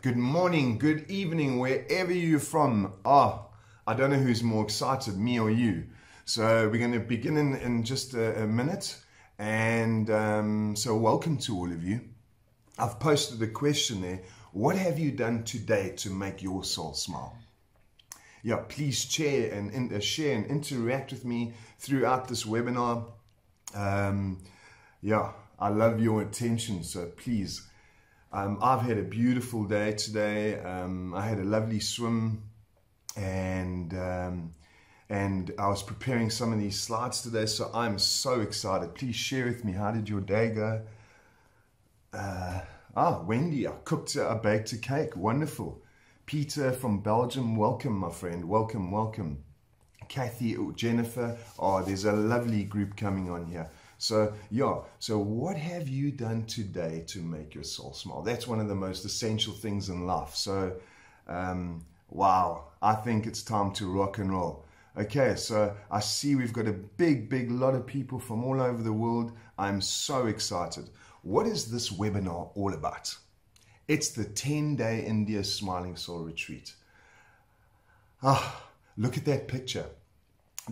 Good morning, good evening, wherever you're from. I don't know who's more excited, me or you. So we're going to begin in just a minute. And so welcome to all of you. I've posted a question there. What have you done today to make your soul smile? Yeah, please share and interact with me throughout this webinar. Yeah, I love your attention, so please. I've had a beautiful day today. I had a lovely swim, and I was preparing some of these slides today, so I'm so excited. Please share with me, how did your day go? Wendy, I baked a cake. Wonderful. Peter from Belgium, welcome, my friend. Welcome, welcome. Kathy, Jennifer. There's a lovely group coming on here. So, yeah, so what have you done today to make your soul smile? That's one of the most essential things in life. So, wow, I think it's time to rock and roll. Okay, so I see we've got a big lot of people from all over the world. I'm so excited. What is this webinar all about? It's the 10-day India Smiling Soul Retreat. Look at that picture.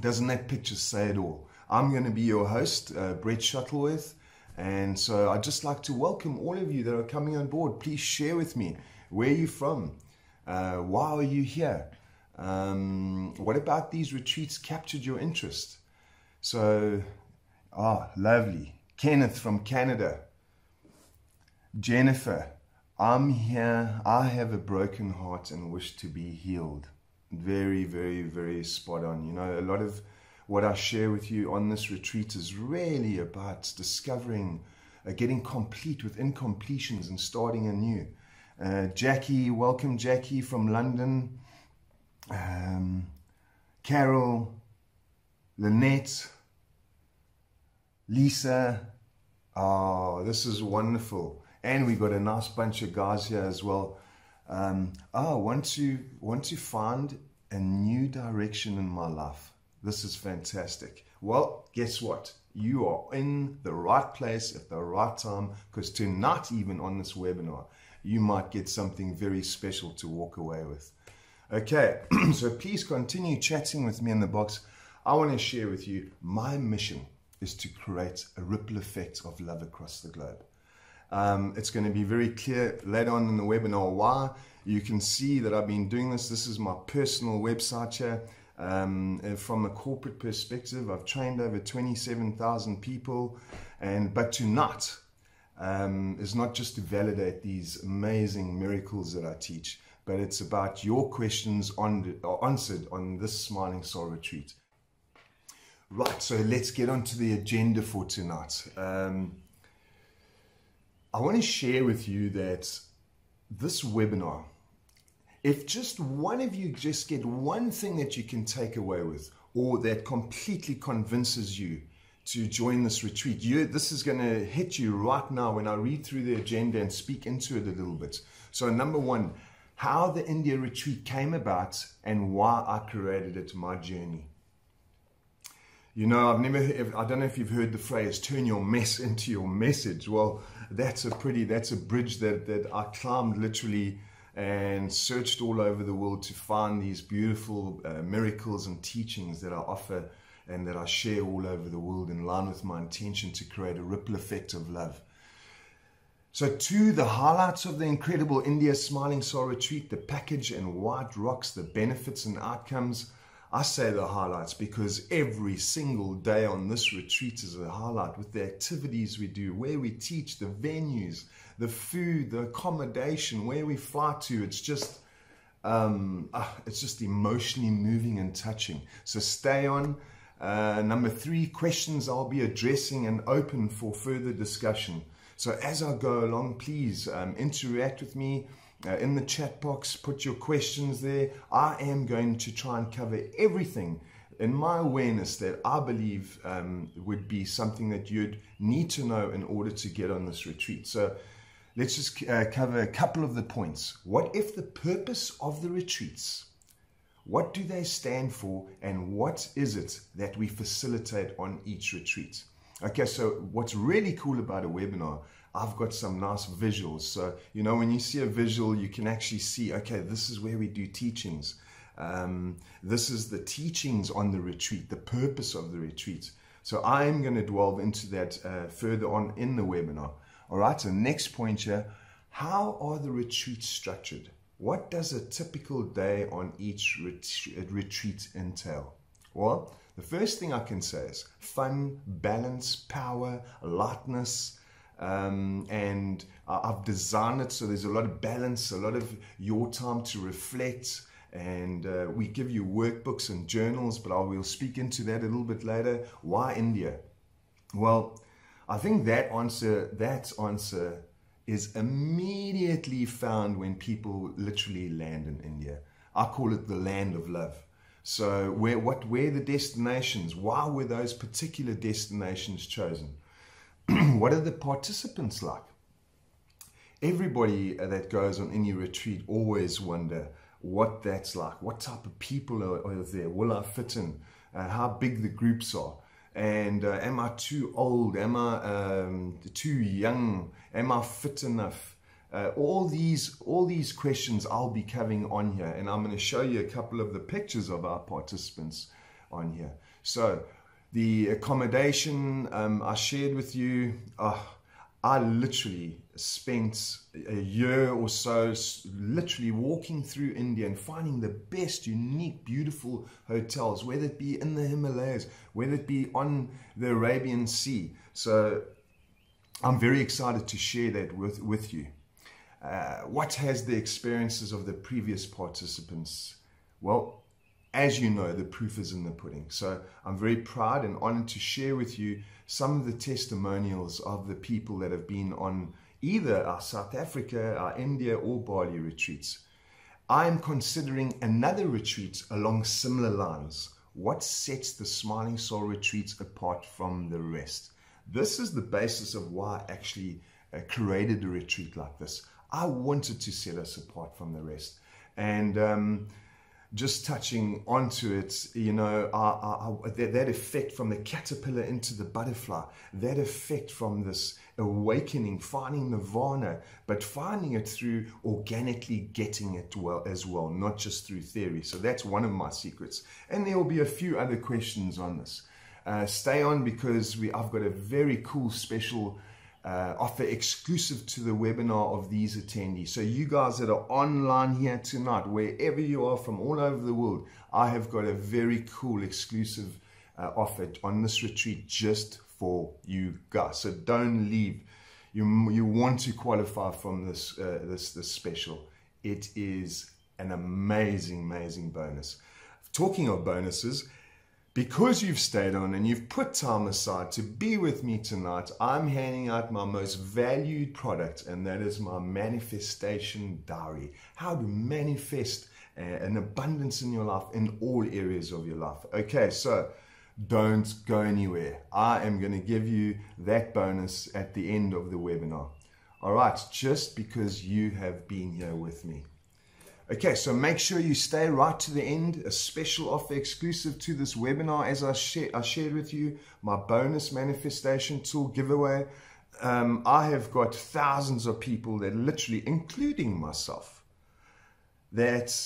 Doesn't that picture say it all? I'm going to be your host, Brett Shuttleworth, and so I'd just like to welcome all of you that are coming on board. Please share with me, where are you from? Why are you here? What about these retreats captured your interest? So, lovely. Kenneth from Canada. Jennifer, I'm here. I have a broken heart and wish to be healed. Very spot on. You know, a lot of what I share with you on this retreat is really about discovering, getting complete with incompletions and starting anew. Jackie, welcome Jackie from London. Carol, Lynette, Lisa. This is wonderful. And we got a nice bunch of guys here as well. Want to find a new direction in my life. This is fantastic. Well, guess what? You are in the right place at the right time, because tonight, even on this webinar, you might get something very special to walk away with. Okay, so please continue chatting with me in the box. I want to share with you, my mission is to create a ripple effect of love across the globe. It's going to be very clear later on in the webinar why. You can see that I've been doing this. This is my personal website here. From a corporate perspective, I've trained over 27,000 people, but tonight is not just to validate these amazing miracles that I teach, but it's about your questions answered on this Smiling Soul Retreat. Right, so let's get on to the agenda for tonight. I want to share with you that this webinar, if just one of you just get one thing that you can take away with, or that completely convinces you to join this retreat, this is going to hit you right now when I read through the agenda and speak into it a little bit. So number one, how the India retreat came about and why I created it, my journey. You know, I don't know if you've heard the phrase, turn your mess into your message. Well, that's a bridge that I climbed literally and searched all over the world to find these beautiful miracles and teachings that I offer and that I share all over the world in line with my intention to create a ripple effect of love. So the highlights of the incredible India Smiling Soul Retreat, the package and why it rocks, the benefits and outcomes. I say the highlights because every single day on this retreat is a highlight, with the activities we do, where we teach, the venues, the food, the accommodation, where we fly to. It's just emotionally moving and touching. So stay on. Number 3, questions I'll be addressing and open for further discussion. So as I go along, please interact with me. In the chat box, put your questions there. I am going to try and cover everything in my awareness that I believe would be something that you'd need to know in order to get on this retreat. So let's just cover a couple of the points. What if the purpose of the retreats? What do they stand for, and what is it that we facilitate on each retreat? Okay, so what's really cool about a webinar, I've got some nice visuals. So, you know, when you see a visual, you can actually see, okay, this is where we do teachings. This is the teachings on the retreat, the purpose of the retreat. So I'm going to delve into that further on in the webinar. All right, so next point here, how are the retreats structured? What does a typical day on each retreat entail? Well, the first thing I can say is fun, balance, power, lightness, and I've designed it so there's a lot of balance, a lot of your time to reflect, and we give you workbooks and journals, but I will speak into that a little bit later. Why India? Well, I think that answer is immediately found when people literally land in India. I call it the land of love. So where the destinations? Why were those particular destinations chosen? What are the participants like? Everybody that goes on any retreat always wonder what that's like. What type of people are there? Will I fit in? How big the groups are? And am I too old? Am I too young? Am I fit enough? All these questions I'll be covering on here, and I'm going to show you a couple of the pictures of our participants on here. So the accommodation I shared with you, I literally spent a year or so literally walking through India and finding the best, unique, beautiful hotels, whether it be in the Himalayas, whether it be on the Arabian Sea. So I'm very excited to share that with you. What has the experiences of the previous participants? Well, as you know, the proof is in the pudding. So I'm very proud and honored to share with you some of the testimonials of the people that have been on either our South Africa, our India or Bali retreats. I'm considering another retreat along similar lines. What sets the Smiling Soul retreats apart from the rest? This is the basis of why I actually created a retreat like this. I wanted to set us apart from the rest. And just touching onto it, you know, that effect from the caterpillar into the butterfly, that effect from this awakening, finding nirvana, but finding it through organically getting it as well, not just through theory. So that's one of my secrets. And there will be a few other questions on this. Stay on, because I've got a very cool special offer exclusive to the webinar of these attendees. So you guys that are online here tonight, wherever you are from all over the world, I have got a very cool exclusive offer on this retreat just for you guys. So don't leave. You want to qualify from this this special. It is an amazing bonus. Talking of bonuses, because you've stayed on and you've put time aside to be with me tonight, I'm handing out my most valued product, and that is my manifestation diary. How to manifest an abundance in your life in all areas of your life. Okay, so don't go anywhere. I am going to give you that bonus at the end of the webinar. All right, just because you have been here with me. Okay, so make sure you stay right to the end. A special offer exclusive to this webinar, as I shared with you, my bonus manifestation tool giveaway. I have got thousands of people that literally, including myself, that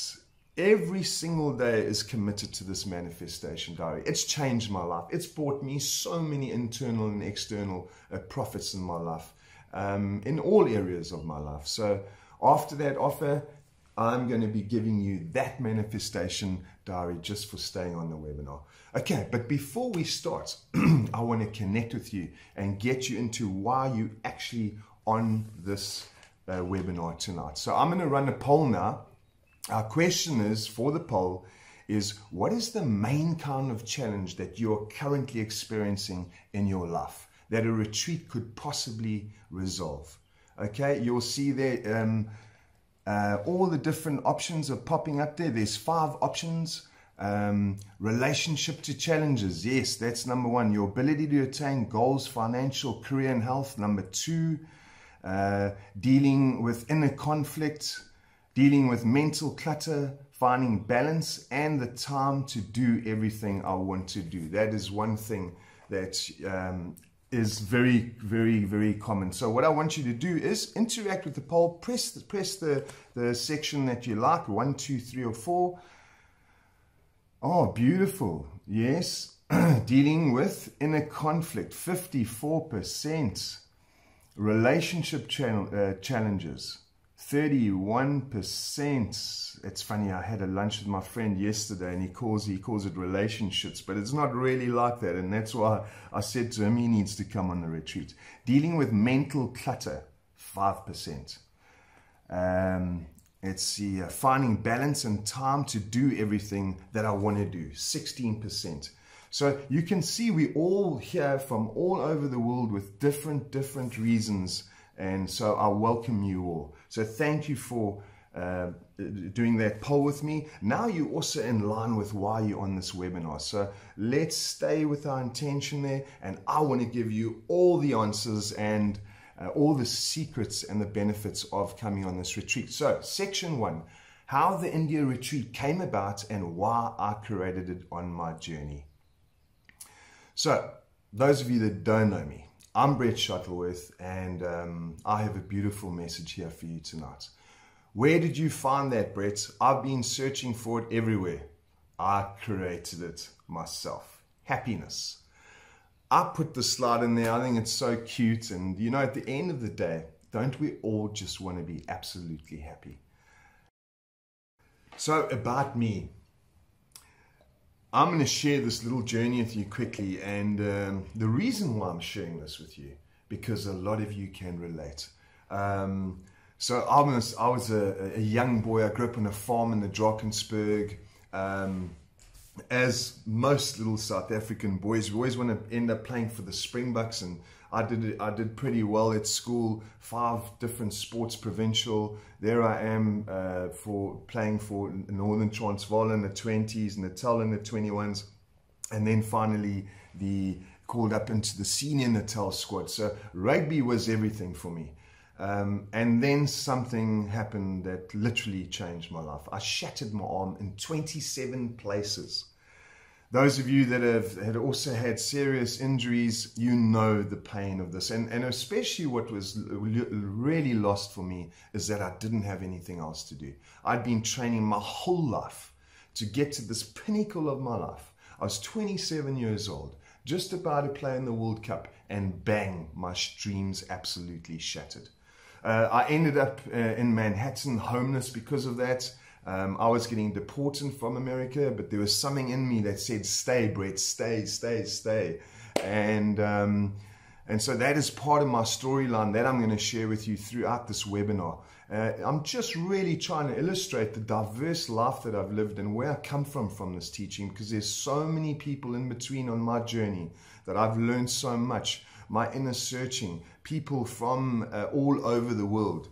every single day is committed to this manifestation diary. It's changed my life. It's brought me so many internal and external profits in my life, in all areas of my life. So after that offer, I'm going to be giving you that manifestation diary just for staying on the webinar. Okay, but before we start, I want to connect with you and get you into why you actually on this webinar tonight. So I'm going to run a poll now. Our question is, for the poll, is what is the main kind of challenge that you're currently experiencing in your life that a retreat could possibly resolve? Okay, you'll see there all the different options are popping up there. There's 5 options. Relationship to challenges. Yes, that's number 1. Your ability to attain goals, financial, career, and health. Number 2, dealing with inner conflict, dealing with mental clutter, finding balance, and the time to do everything I want to do. That is one thing that is very, very, very common. So what I want you to do is interact with the poll. Press the section that you like, 1, 2, 3, or 4. Oh, beautiful. Yes. Dealing with inner conflict, 54%. Relationship challenges, 31%. It's funny, I had a lunch with my friend yesterday and he calls it relationships, but it's not really like that. And that's why I said to him he needs to come on the retreat. Dealing with mental clutter, 5%. Let's see, finding balance and time to do everything that I want to do, 16%. So you can see we all here from all over the world with different reasons. And so I welcome you all. So thank you for doing that poll with me. Now you're also in line with why you're on this webinar. So let's stay with our intention there. And I want to give you all the answers and all the secrets and the benefits of coming on this retreat. So section 1, how the India retreat came about and why I created it on my journey. So those of you that don't know me, I'm Brett Shuttleworth, and I have a beautiful message here for you tonight. Where did you find that, Brett? I've been searching for it everywhere. I created it myself. Happiness. I put the slide in there. I think it's so cute. And you know, at the end of the day, don't we all just want to be absolutely happy? So about me, I'm going to share this little journey with you quickly. And the reason why I'm sharing this with you, because a lot of you can relate. So I was a young boy. I grew up on a farm in the Drakensberg. As most little South African boys, we always want to end up playing for the Springboks, and I did pretty well at school. 5 different sports, provincial. There I am for playing for Northern Transvaal in the 20s, Natal in the 21s, and then finally called up into the senior Natal squad. So rugby was everything for me. And then something happened that literally changed my life. I shattered my arm in 27 places. Those of you that had also had serious injuries, you know the pain of this. And especially what was really lost for me is that I didn't have anything else to do. I'd been training my whole life to get to this pinnacle of my life. I was 27 years old, just about to play in the World Cup, and bang, my dreams absolutely shattered. I ended up in Manhattan, homeless because of that. I was getting deported from America, but there was something in me that said, stay, Brett, stay. And so that is part of my storyline that I'm going to share with you throughout this webinar. I'm just really trying to illustrate the diverse life that I've lived and where I come from this teaching, because there's so many people in between on my journey that I've learned so much. My inner searching, people from all over the world.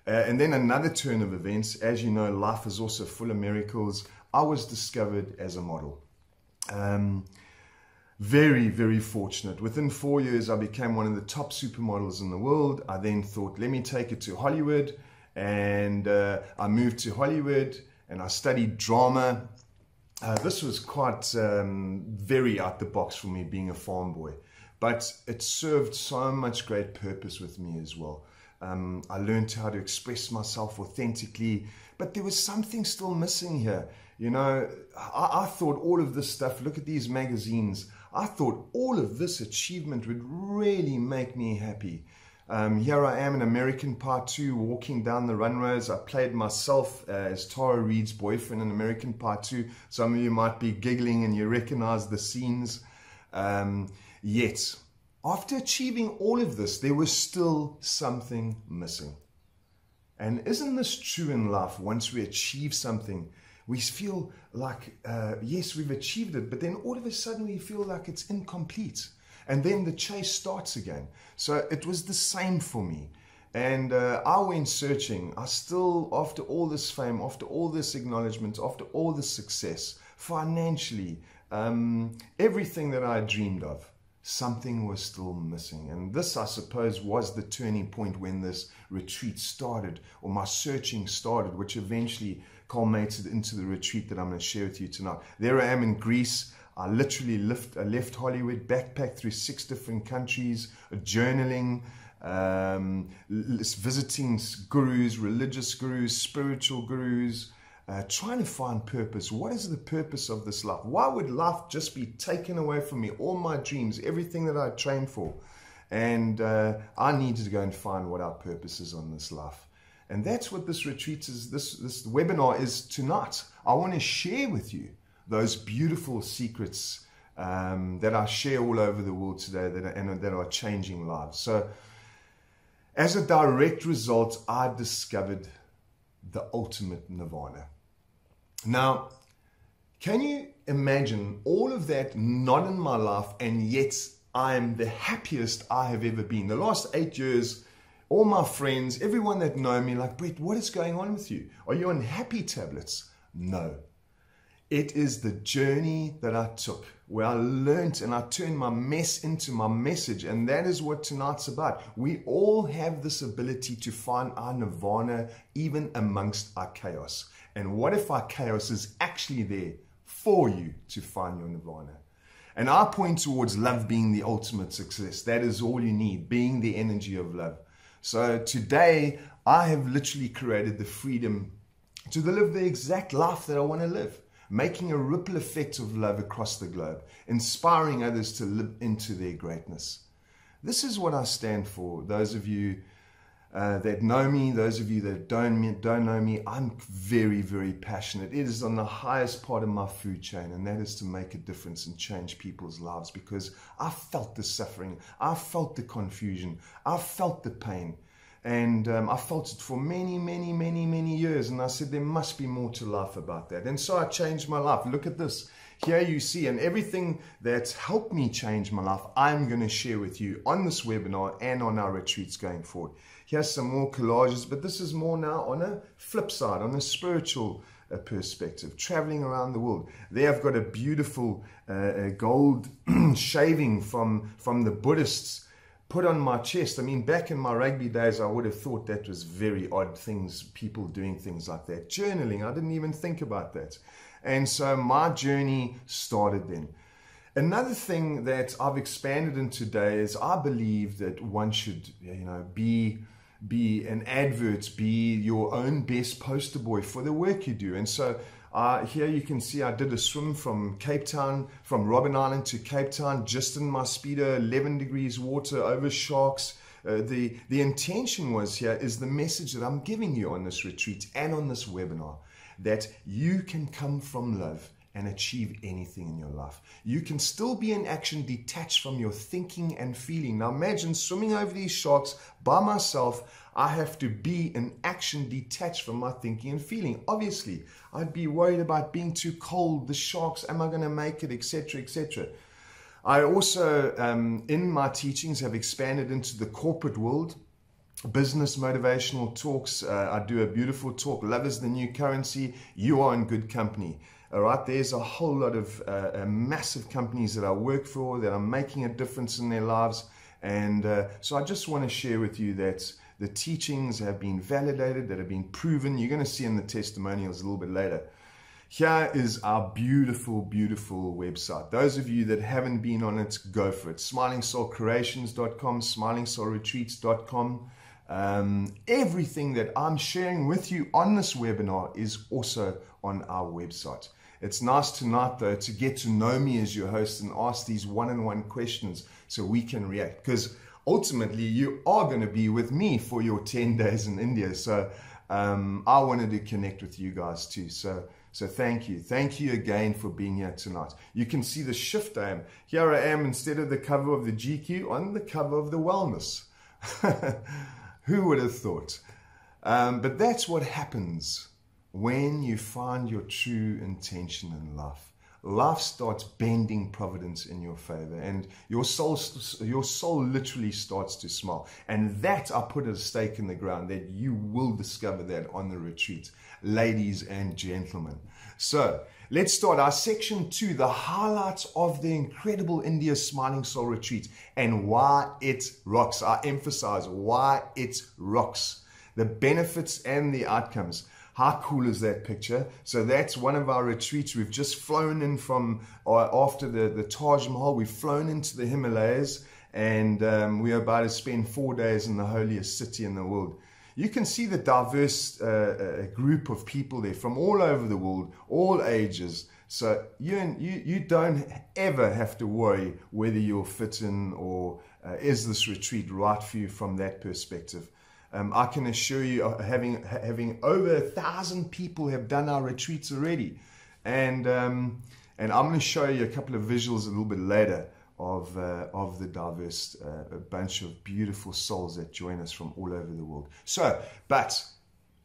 And then another turn of events, as you know, life is also full of miracles. I was discovered as a model. Very, very fortunate. Within 4 years, I became one of the top supermodels in the world. I then thought, let me take it to Hollywood. And I moved to Hollywood and I studied drama. This was quite very out the box for me, being a farm boy. But it served so much great purpose with me as well. I learned how to express myself authentically, but there was something still missing here. You know, I thought all of this stuff, look at these magazines, I thought all of this achievement would really make me happy. Here I am in American Part 2, walking down the runways. I played myself as Tara Reid's boyfriend in American Part 2. Some of you might be giggling and you recognize the scenes. Yet, after achieving all of this, there was still something missing. And isn't this true in life? Once we achieve something, we feel like, yes, we've achieved it, but then all of a sudden we feel like it's incomplete. And then the chase starts again. So it was the same for me. And I went searching. I still, after all this fame, after all this acknowledgement, after all this success, financially, everything that I dreamed of, something was still missing. And this, I suppose, was the turning point when this retreat started, or my searching started, which eventually culminated into the retreat that I'm going to share with you tonight. There I am in Greece. I literally left Hollywood, backpacked through 6 different countries, journaling, visiting gurus, religious gurus, spiritual gurus, trying to find purpose. What is the purpose of this life? Why would life just be taken away from me? All my dreams, everything that I trained for. And I needed to go and find what our purpose is on this life. And that's what this retreat is, this webinar is tonight. I want to share with you those beautiful secrets that I share all over the world today that are changing lives. So as a direct result, I discovered the ultimate nirvana. Now, can you imagine all of that not in my life, and yet I am the happiest I have ever been? The last 8 years, all my friends, everyone that know me, like, Brett, what is going on with you? Are you on happy tablets? No. It is the journey that I took, where I learned and I turned my mess into my message. And that is what tonight's about. We all have this ability to find our nirvana even amongst our chaos. And what if our chaos is actually there for you to find your nirvana? And I point towards love being the ultimate success. That is all you need, being the energy of love. So today, I have literally created the freedom to live the exact life that I want to live, making a ripple effect of love across the globe, inspiring others to live into their greatness. This is what I stand for. Those of you that know me, those of you that don't know me, I'm very, very passionate. It is on the highest part of my food chain, and that is to make a difference and change people's lives, because I felt the suffering, I felt the confusion, I felt the pain, and I felt it for many, many, many, many years, and I said there must be more to life about that. And so I changed my life. Look at this. Here you see, and everything that's helped me change my life, I'm going to share with you on this webinar and on our retreats going forward. Here's some more collages, but this is more now on a flip side, on a spiritual perspective, traveling around the world. There I've got a beautiful gold shaving from the Buddhists put on my chest. I mean, back in my rugby days, I would have thought that was very odd things, people doing things like that. Journaling, I didn't even think about that. And so my journey started then. Another thing that I've expanded in today is I believe that one should, be an advert, be your own best poster boy for the work you do. And so here you can see I did a swim from Cape Town, from Robben Island to Cape Town, just in my speedo, 11 degrees water, over sharks. The intention was here is the message that I'm giving you on this retreat and on this webinar, that you can come from love and achieve anything in your life. You can still be in action detached from your thinking and feeling. Now imagine swimming over these sharks by myself. I have to be in action detached from my thinking and feeling. Obviously, I'd be worried about being too cold, the sharks, am I going to make it, etc., etc. I also, in my teachings, have expanded into the corporate world. Business motivational talks. I do a beautiful talk, Love is the New Currency. You are in good company. All right, there's a whole lot of massive companies that I work for that are making a difference in their lives. And so I just want to share with you that the teachings have been validated, that have been proven. You're going to see in the testimonials a little bit later. Here is our beautiful, beautiful website. Those of you that haven't been on it, go for it. SmilingSoulCreations.com, SmilingSoulRetreats.com. Everything that I'm sharing with you on this webinar is also on our website. It's nice tonight, though, to get to know me as your host and ask these one-on-one questions so we can react. Because ultimately, you are going to be with me for your 10 days in India. So I wanted to connect with you guys too. So thank you. Thank you again for being here tonight. You can see the shift I am. Here I am, instead of the cover of the GQ, on the cover of the Wellness. Who would have thought? But that's what happens when you find your true intention in life. Life starts bending providence in your favor, and your soul literally starts to smile. And that I put a stake in the ground that you will discover that on the retreat, ladies and gentlemen. So let's start our section 2, the highlights of the incredible India Smiling Soul Retreat and why it rocks. I emphasize why it rocks. The benefits and the outcomes. How cool is that picture? So that's one of our retreats. We've just flown in from, after the Taj Mahal, we've flown into the Himalayas, and we're about to spend 4 days in the holiest city in the world. You can see the diverse group of people there from all over the world, all ages. So you don't ever have to worry whether you'll fit in or is this retreat right for you from that perspective. I can assure you, having over 1,000 people have done our retreats already, and I'm going to show you a couple of visuals a little bit later of the diverse bunch of beautiful souls that join us from all over the world. So, but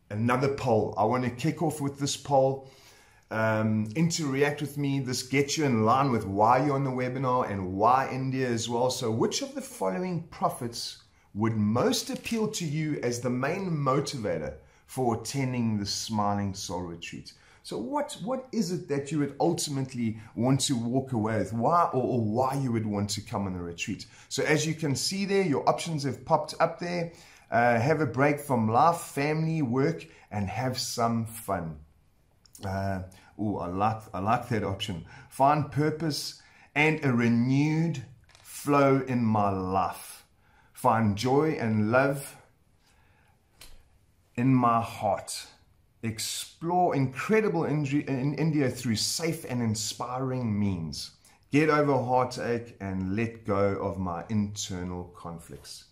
another poll. I want to kick off with this poll. Interact with me. This gets you in line with why you're on the webinar and why India as well. So which of the following prophets would most appeal to you as the main motivator for attending the Smiling Soul Retreat? So what is it that you would ultimately want to walk away with? Why or why you would want to come on the retreat? So as you can see there, your options have popped up there. Have a break from life, family, work, and have some fun. I like that option. Find purpose and a renewed flow in my life. Find joy and love in my heart. Explore incredible in India through safe and inspiring means. Get over heartache and let go of my internal conflicts.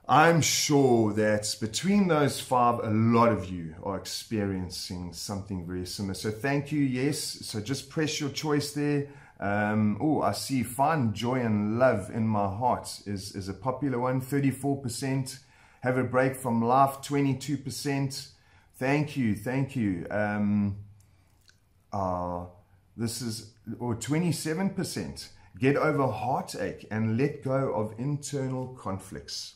I'm sure that between those 5, a lot of you are experiencing something very similar. So thank you, yes. So just press your choice there. I see find joy and love in my heart is a popular one, 34%. Have a break from life, 22%. Thank you. This is 27%. Get over heartache and let go of internal conflicts.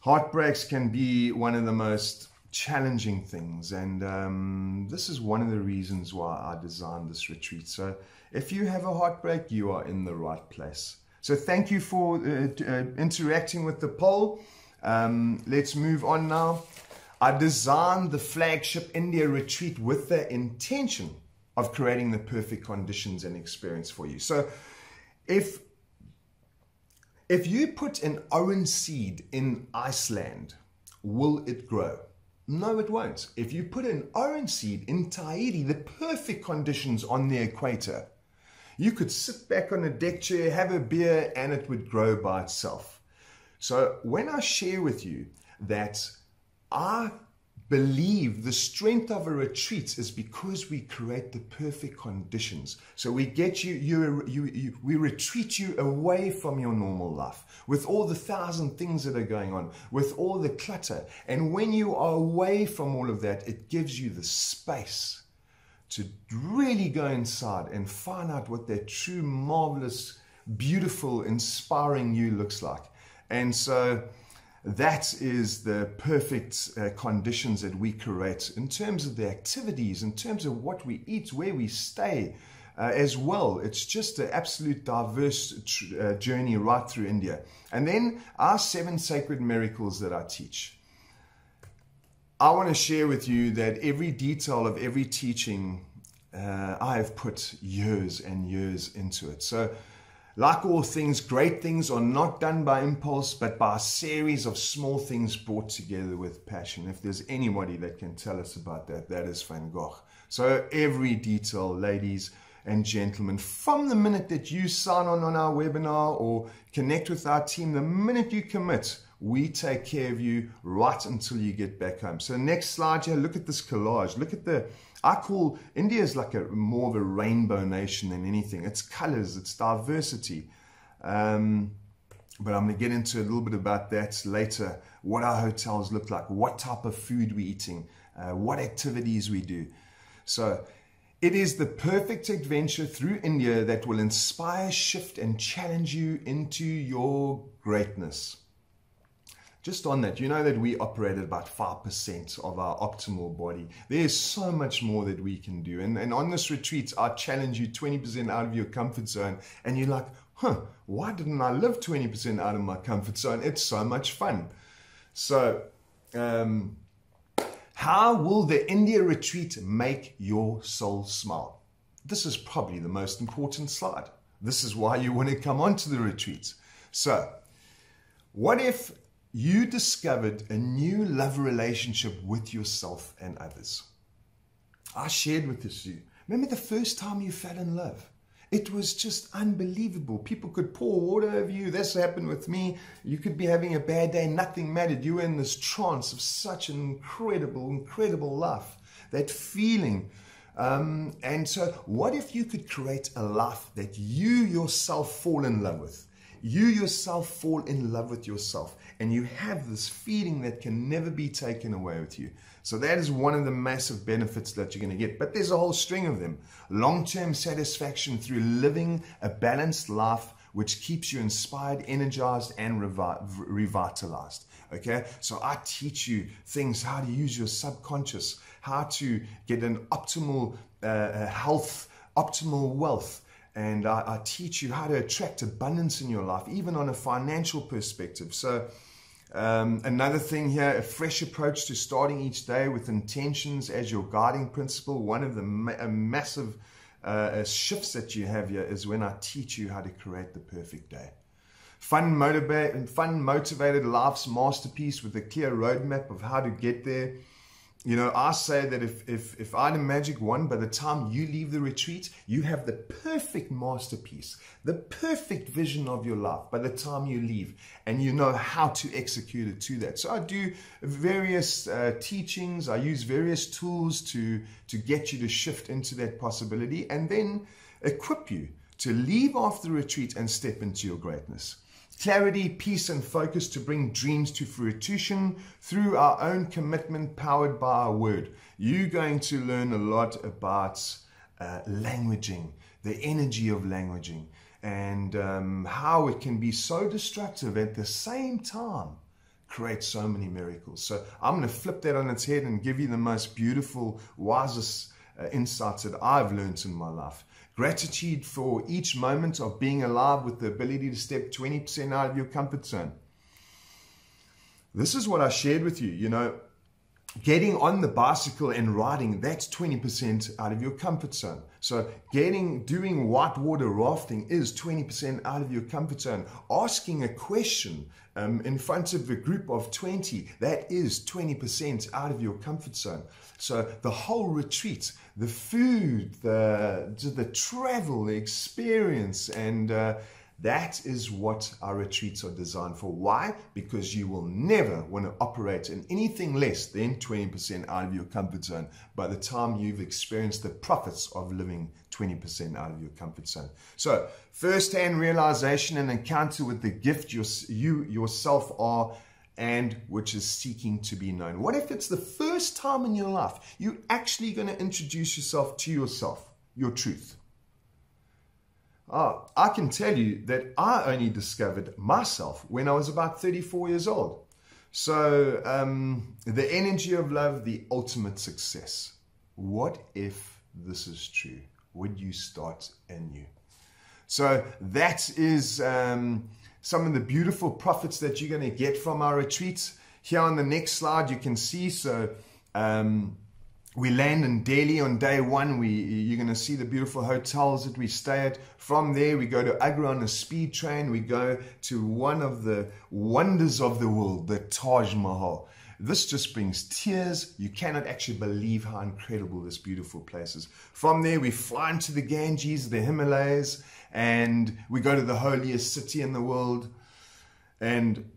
Heartbreaks can be one of the most challenging things, and this is one of the reasons why I designed this retreat. So if you have a heartbreak, you are in the right place. So thank you for interacting with the poll. Let's move on now. I designed the flagship India retreat with the intention of creating the perfect conditions and experience for you. So if you put an orange seed in Iceland, will it grow? No, it won't. If you put an orange seed in Tahiti, the perfect conditions on the equator, you could sit back on a deck chair, have a beer, and it would grow by itself. So when I share with you that I believe the strength of a retreat is because we create the perfect conditions. So we get we retreat you away from your normal life with all the 1,000 things that are going on, with all the clutter. And when you are away from all of that, it gives you the space to really go inside and find out what that true, marvelous, beautiful, inspiring you looks like. And so that is the perfect conditions that we create in terms of the activities, in terms of what we eat, where we stay as well. It's just an absolute diverse journey right through India. And then our 7 sacred miracles that I teach. I want to share with you that every detail of every teaching, I have put years and years into it. So like all things, great things are not done by impulse, but by a series of small things brought together with passion. If there's anybody that can tell us about that, that is Van Gogh. So every detail, ladies and gentlemen, from the minute that you sign on our webinar or connect with our team, the minute you commit, we take care of you right until you get back home. So next slide here, look at this collage. Look at I call India is like more of a rainbow nation than anything. It's colors, it's diversity. But I'm going to get into a little bit about that later. What our hotels look like, what type of food we're eating, what activities we do. So it is the perfect adventure through India that will inspire, shift, and challenge you into your greatness. Just on that, you know that we operate at about 5% of our optimal body. There's so much more that we can do. And on this retreat, I challenge you 20% out of your comfort zone. And you're like, why didn't I live 20% out of my comfort zone? It's so much fun. So, How will the India retreat make your soul smile? This is probably the most important slide. This is why you want to come onto the retreats. So, what if you discovered a new love relationship with yourself and others? I shared with you. Remember the first time you fell in love? It was just unbelievable. People could pour water over you. That's happened with me. You could be having a bad day. Nothing mattered. You were in this trance of such an incredible life. That feeling. And so what if you could create a life that you yourself fall in love with? You yourself fall in love with yourself. And you have this feeling that can never be taken away with you. So that is one of the massive benefits that you're going to get. But there's a whole string of them. Long-term satisfaction through living a balanced life which keeps you inspired, energized, and revitalized. Okay? So I teach you things, how to use your subconscious, how to get an optimal health, optimal wealth. And I teach you how to attract abundance in your life, even on a financial perspective. So another thing here, a fresh approach to starting each day with intentions as your guiding principle. One of the massive shifts that you have here is when I teach you how to create the perfect day. Fun, motivated life's masterpiece with a clear roadmap of how to get there. You know, I say that if I had a magic wand, by the time you leave the retreat, you have the perfect masterpiece, the perfect vision of your life by the time you leave, and you know how to execute it to that. So I do various teachings, I use various tools to get you to shift into that possibility, and then equip you to leave after the retreat and step into your greatness. Clarity, peace, and focus to bring dreams to fruition through our own commitment powered by our word. You're going to learn a lot about languaging, the energy of languaging, and how it can be so destructive at the same time create so many miracles. So I'm going to flip that on its head and give you the most beautiful, wisest insights that I've learned in my life. Gratitude for each moment of being alive with the ability to step 20% out of your comfort zone. This is what I shared with you. You know, getting on the bicycle and riding, that's 20% out of your comfort zone. So doing whitewater rafting is 20% out of your comfort zone. Asking a question in front of a group of 20, that is 20% out of your comfort zone. So the whole retreat, the food, the travel, the experience, and that is what our retreats are designed for. Why? Because you will never want to operate in anything less than 20% out of your comfort zone by the time you've experienced the profits of living 20% out of your comfort zone. So, first-hand realization and encounter with the gift you yourself are, and which is seeking to be known. What if it's the first time in your life you're actually going to introduce yourself to yourself, your truth? I can tell you that I only discovered myself when I was about 34 years old. So the energy of love, the ultimate success. What if this is true? Would you start anew? So that is some of the beautiful profits that you're going to get from our retreats. Here on the next slide, you can see, so we land in Delhi on day one. You're going to see the beautiful hotels that we stay at. From there, we go to Agra on a speed train. We go to one of the wonders of the world, the Taj Mahal. This just brings tears. You cannot actually believe how incredible this beautiful place is. From there, we fly into the Ganges, the Himalayas, and we go to the holiest city in the world. And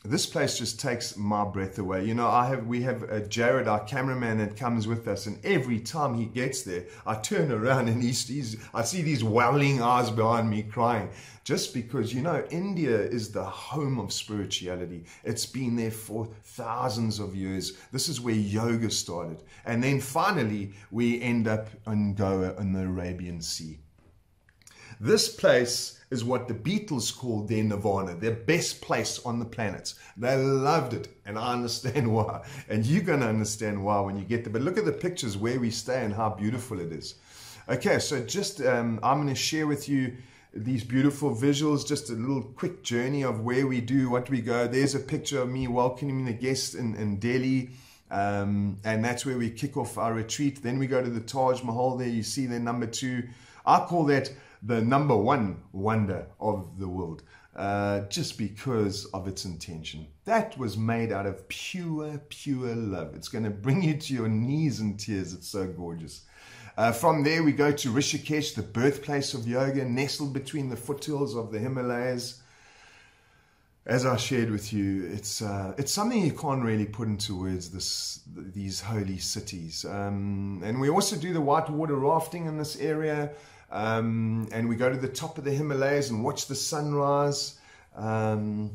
this place just takes my breath away. You know, we have Jared, our cameraman, that comes with us, and every time he gets there, I turn around and I see these welling eyes behind me crying. Just because, you know, India is the home of spirituality. It's been there for thousands of years. This is where yoga started. And then finally, we end up in Goa in the Arabian Sea. This place is what the Beatles called their nirvana, their best place on the planet. They loved it, and I understand why. And you're going to understand why when you get there. But look at the pictures where we stay and how beautiful it is. Okay, so just I'm going to share with you these beautiful visuals, just a little quick journey of where we do, what we go. There's a picture of me welcoming the guests in Delhi. And that's where we kick off our retreat. Then we go to the Taj Mahal there. You see there, number 2. I call that the number 1 wonder of the world, just because of its intention. That was made out of pure love. It's going to bring you to your knees in tears. It's so gorgeous. From there, we go to Rishikesh, the birthplace of yoga, nestled between the foothills of the Himalayas. As I shared with you, it's something you can't really put into words, these holy cities. And we also do the Whitewater Rafting in this area. And we go to the top of the Himalayas and watch the sunrise. The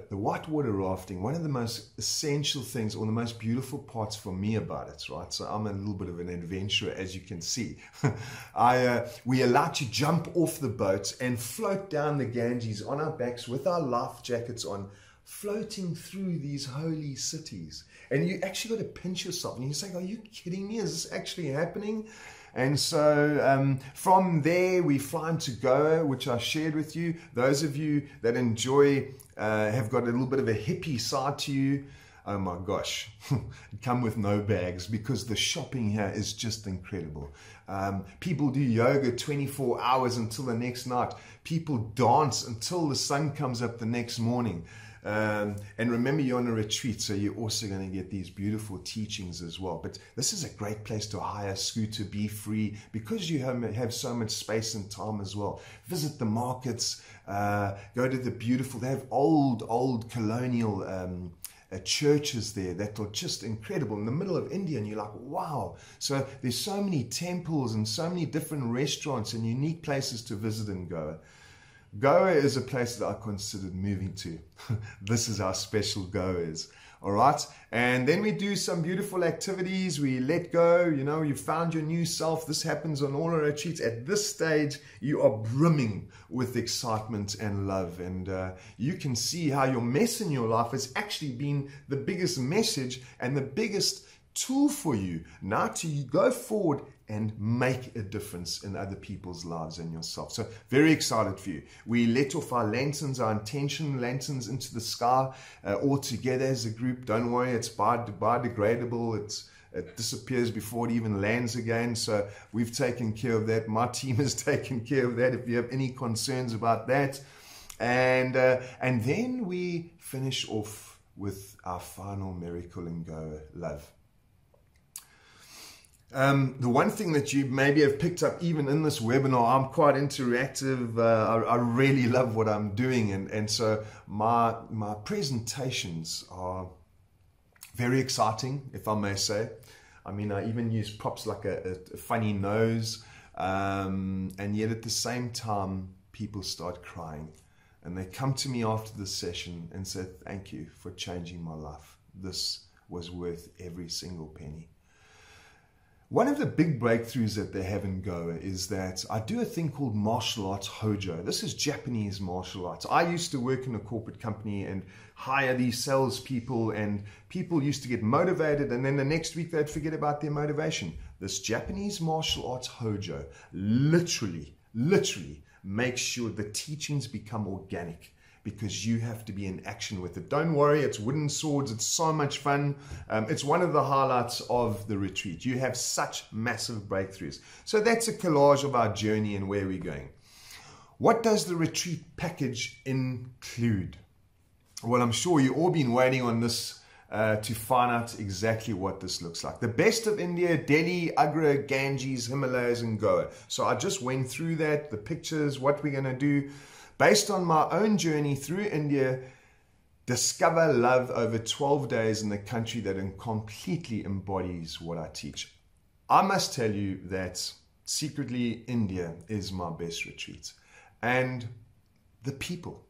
Whitewater Rafting, one of the most essential things, or the most beautiful parts for me about it, right? So I'm a little bit of an adventurer, as you can see. We're allowed to jump off the boat and float down the Ganges on our backs with our life jackets on, floating through these holy cities. And you actually got to pinch yourself and you say, are you kidding me? Is this actually happening? And so from there, we fly into Goa, which I shared with you. Those of you that enjoy, have got a little bit of a hippie side to you, oh my gosh, come with no bags, because the shopping here is just incredible. People do yoga 24 hours until the next night. People dance until the sun comes up the next morning. And remember, you're on a retreat, so you're also going to get these beautiful teachings as well. But this is a great place to hire a scooter, be free, because you have so much space and time as well. Visit the markets, go to the beautiful, they have old colonial churches there that are just incredible in the middle of India, and you're like, wow. So there's so many temples and so many different restaurants and unique places to visit in Goa. Goa is a place that I considered moving to. This is how special Goa is. All right. And then we do some beautiful activities. We let go. You know, you found your new self. This happens on all our retreats. At this stage, you are brimming with excitement and love. And you can see how your mess in your life has actually been the biggest message and the biggest tool for you now to go forward and make a difference in other people's lives and yourself. So very excited for you. We let off our lanterns, our intention lanterns into the sky all together as a group. Don't worry, it's biodegradable. It disappears before it even lands again. So we've taken care of that. My team has taken care of that. If you have any concerns about that. And then we finish off with our final miracle in Goa, love. The one thing that you maybe have picked up even in this webinar, I'm quite interactive. I really love what I'm doing. And so my presentations are very exciting, if I may say. I mean, I even use props like a funny nose. And yet at the same time, people start crying. And they come to me after the session and say, thank you for changing my life. This was worth every single penny. One of the big breakthroughs that they have in Goa is that I do a thing called martial arts Hojo. This is Japanese martial arts. I used to work in a corporate company and hire these salespeople, and people used to get motivated, and then the next week they'd forget about their motivation. This Japanese martial arts Hojo literally makes sure the teachings become organic, because you have to be in action with it. Don't worry, it's wooden swords. It's so much fun. It's one of the highlights of the retreat. You have such massive breakthroughs. So that's a collage of our journey and where we're going. What does the retreat package include? Well, I'm sure you've all been waiting on this to find out exactly what this looks like. The best of India, Delhi, Agra, Ganges, Himalayas, and Goa. So I just went through that, the pictures, what we're going to do. Based on my own journey through India, discover love over 12 days in the country that completely embodies what I teach. I must tell you that secretly India is my best retreat. And the people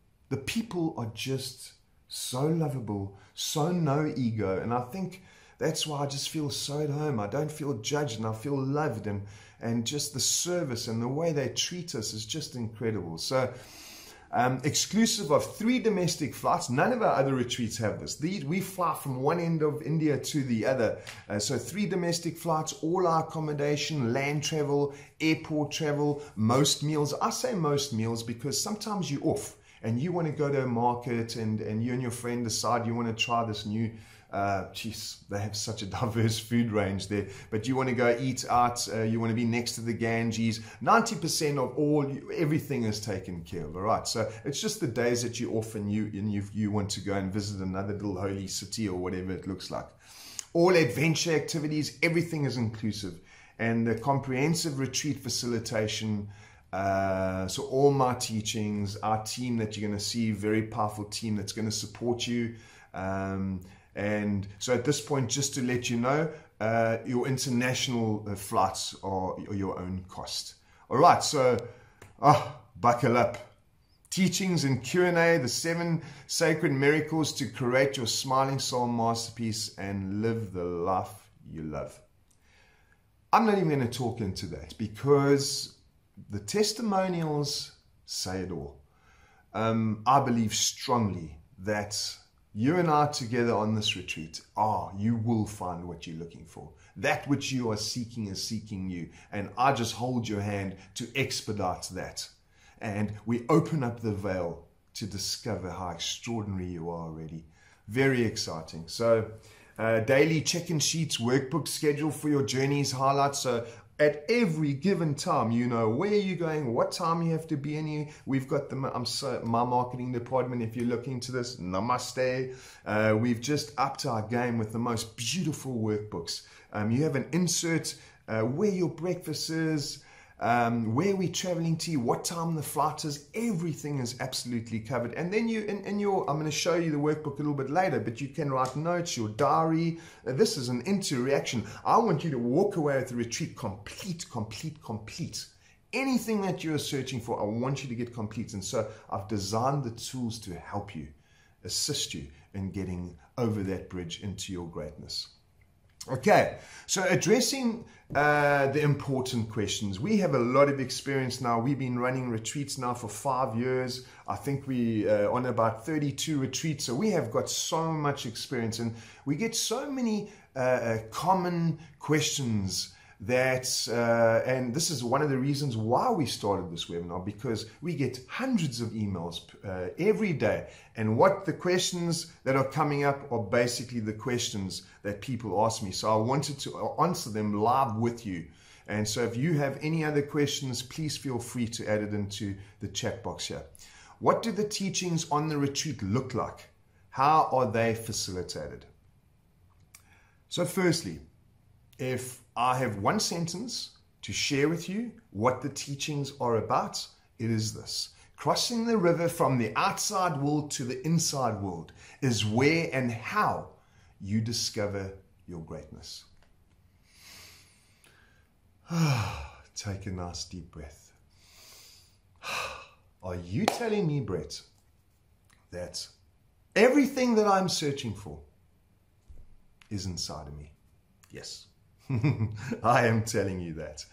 are just so lovable, so no ego. And I think that's why I just feel so at home. I don't feel judged and I feel loved. And just the service and the way they treat us is just incredible. So exclusive of 3 domestic flights. None of our other retreats have this. We fly from one end of India to the other. So 3 domestic flights, all our accommodation, land travel, airport travel, most meals. I say most meals because sometimes you're off and you want to go to a market and you and your friend decide you want to try this new Geez, they have such a diverse food range there. But you want to go eat out, you want to be next to the Ganges. 90% of everything is taken care of. All right, so it's just the days that you're off and you want to go and visit another little holy city or whatever it looks like. All adventure activities, everything is inclusive. And the comprehensive retreat facilitation, so all my teachings, our team that you're going to see, very powerful team that's going to support you. And so at this point, just to let you know, your international flights are your own cost. All right, so buckle up. Teachings and Q&A, the 7 sacred miracles to create your smiling soul masterpiece and live the life you love. I'm not even going to talk into that because the testimonials say it all. I believe strongly that you and I together on this retreat, you will find what you're looking for. That which you are seeking is seeking you. And I just hold your hand to expedite that. And we open up the veil to discover how extraordinary you are already. Very exciting. So daily check-in sheets, workbook schedule for your journeys, highlights. So at every given time, you know where you're going, what time you have to be in here. We've got my marketing department, if you're looking to this, namaste. We've just upped our game with the most beautiful workbooks. You have an insert where your breakfast is, where we're traveling to, what time the flight is. Everything is absolutely covered. And then I'm going to show you the workbook a little bit later, but you can write notes, your diary. This is an interaction. I want you to walk away with the retreat complete. Anything that you're searching for, I want you to get complete. And so I've designed the tools to help you, assist you in getting over that bridge into your greatness. Okay, so addressing the important questions. We have a lot of experience now. We've been running retreats now for 5 years. I think we on about 32 retreats. So we have got so much experience, and we get so many common questions that, and this is one of the reasons why we started this webinar, because we get hundreds of emails every day. And what the questions that are coming up are basically the questions that people ask me. So I wanted to answer them live with you. And so if you have any other questions, please feel free to add it into the chat box here. What do the teachings on the retreat look like? How are they facilitated? So firstly, if I have one sentence to share with you what the teachings are about, it is this. Crossing the river from the outside world to the inside world is where and how you discover your greatness. Take a nice deep breath. Are you telling me, Brett, that everything that I'm searching for is inside of me? Yes. I am telling you that.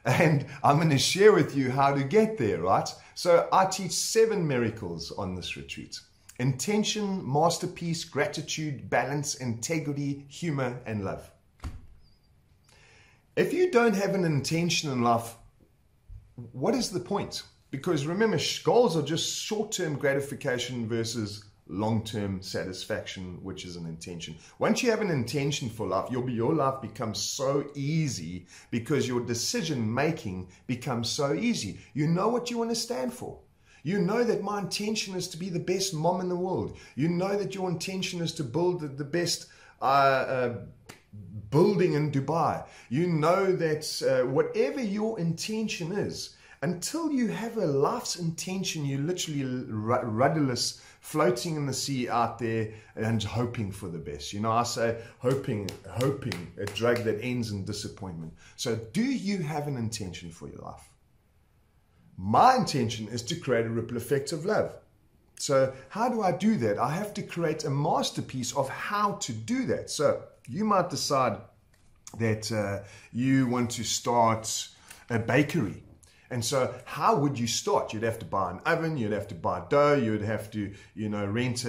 And I'm going to share with you how to get there, right? So I teach 7 miracles on this retreat. Intention, masterpiece, gratitude, balance, integrity, humor, and love. If you don't have an intention in life, what is the point? Because remember, goals are just short-term gratification versus long-term satisfaction, which is an intention. Once you have an intention for life, your life becomes so easy because your decision-making becomes so easy. You know what you want to stand for. You know that my intention is to be the best mom in the world. You know that your intention is to build the best building in Dubai. You know that whatever your intention is, until you have a life's intention, you're literally rudderless, floating in the sea out there and hoping for the best. You know, I say hoping, a drug that ends in disappointment. So do you have an intention for your life? My intention is to create a ripple effect of love. So how do I do that? I have to create a masterpiece of how to do that. So you might decide that you want to start a bakery. And so how would you start? You'd have to buy an oven, you'd have to buy dough, you'd have to, rent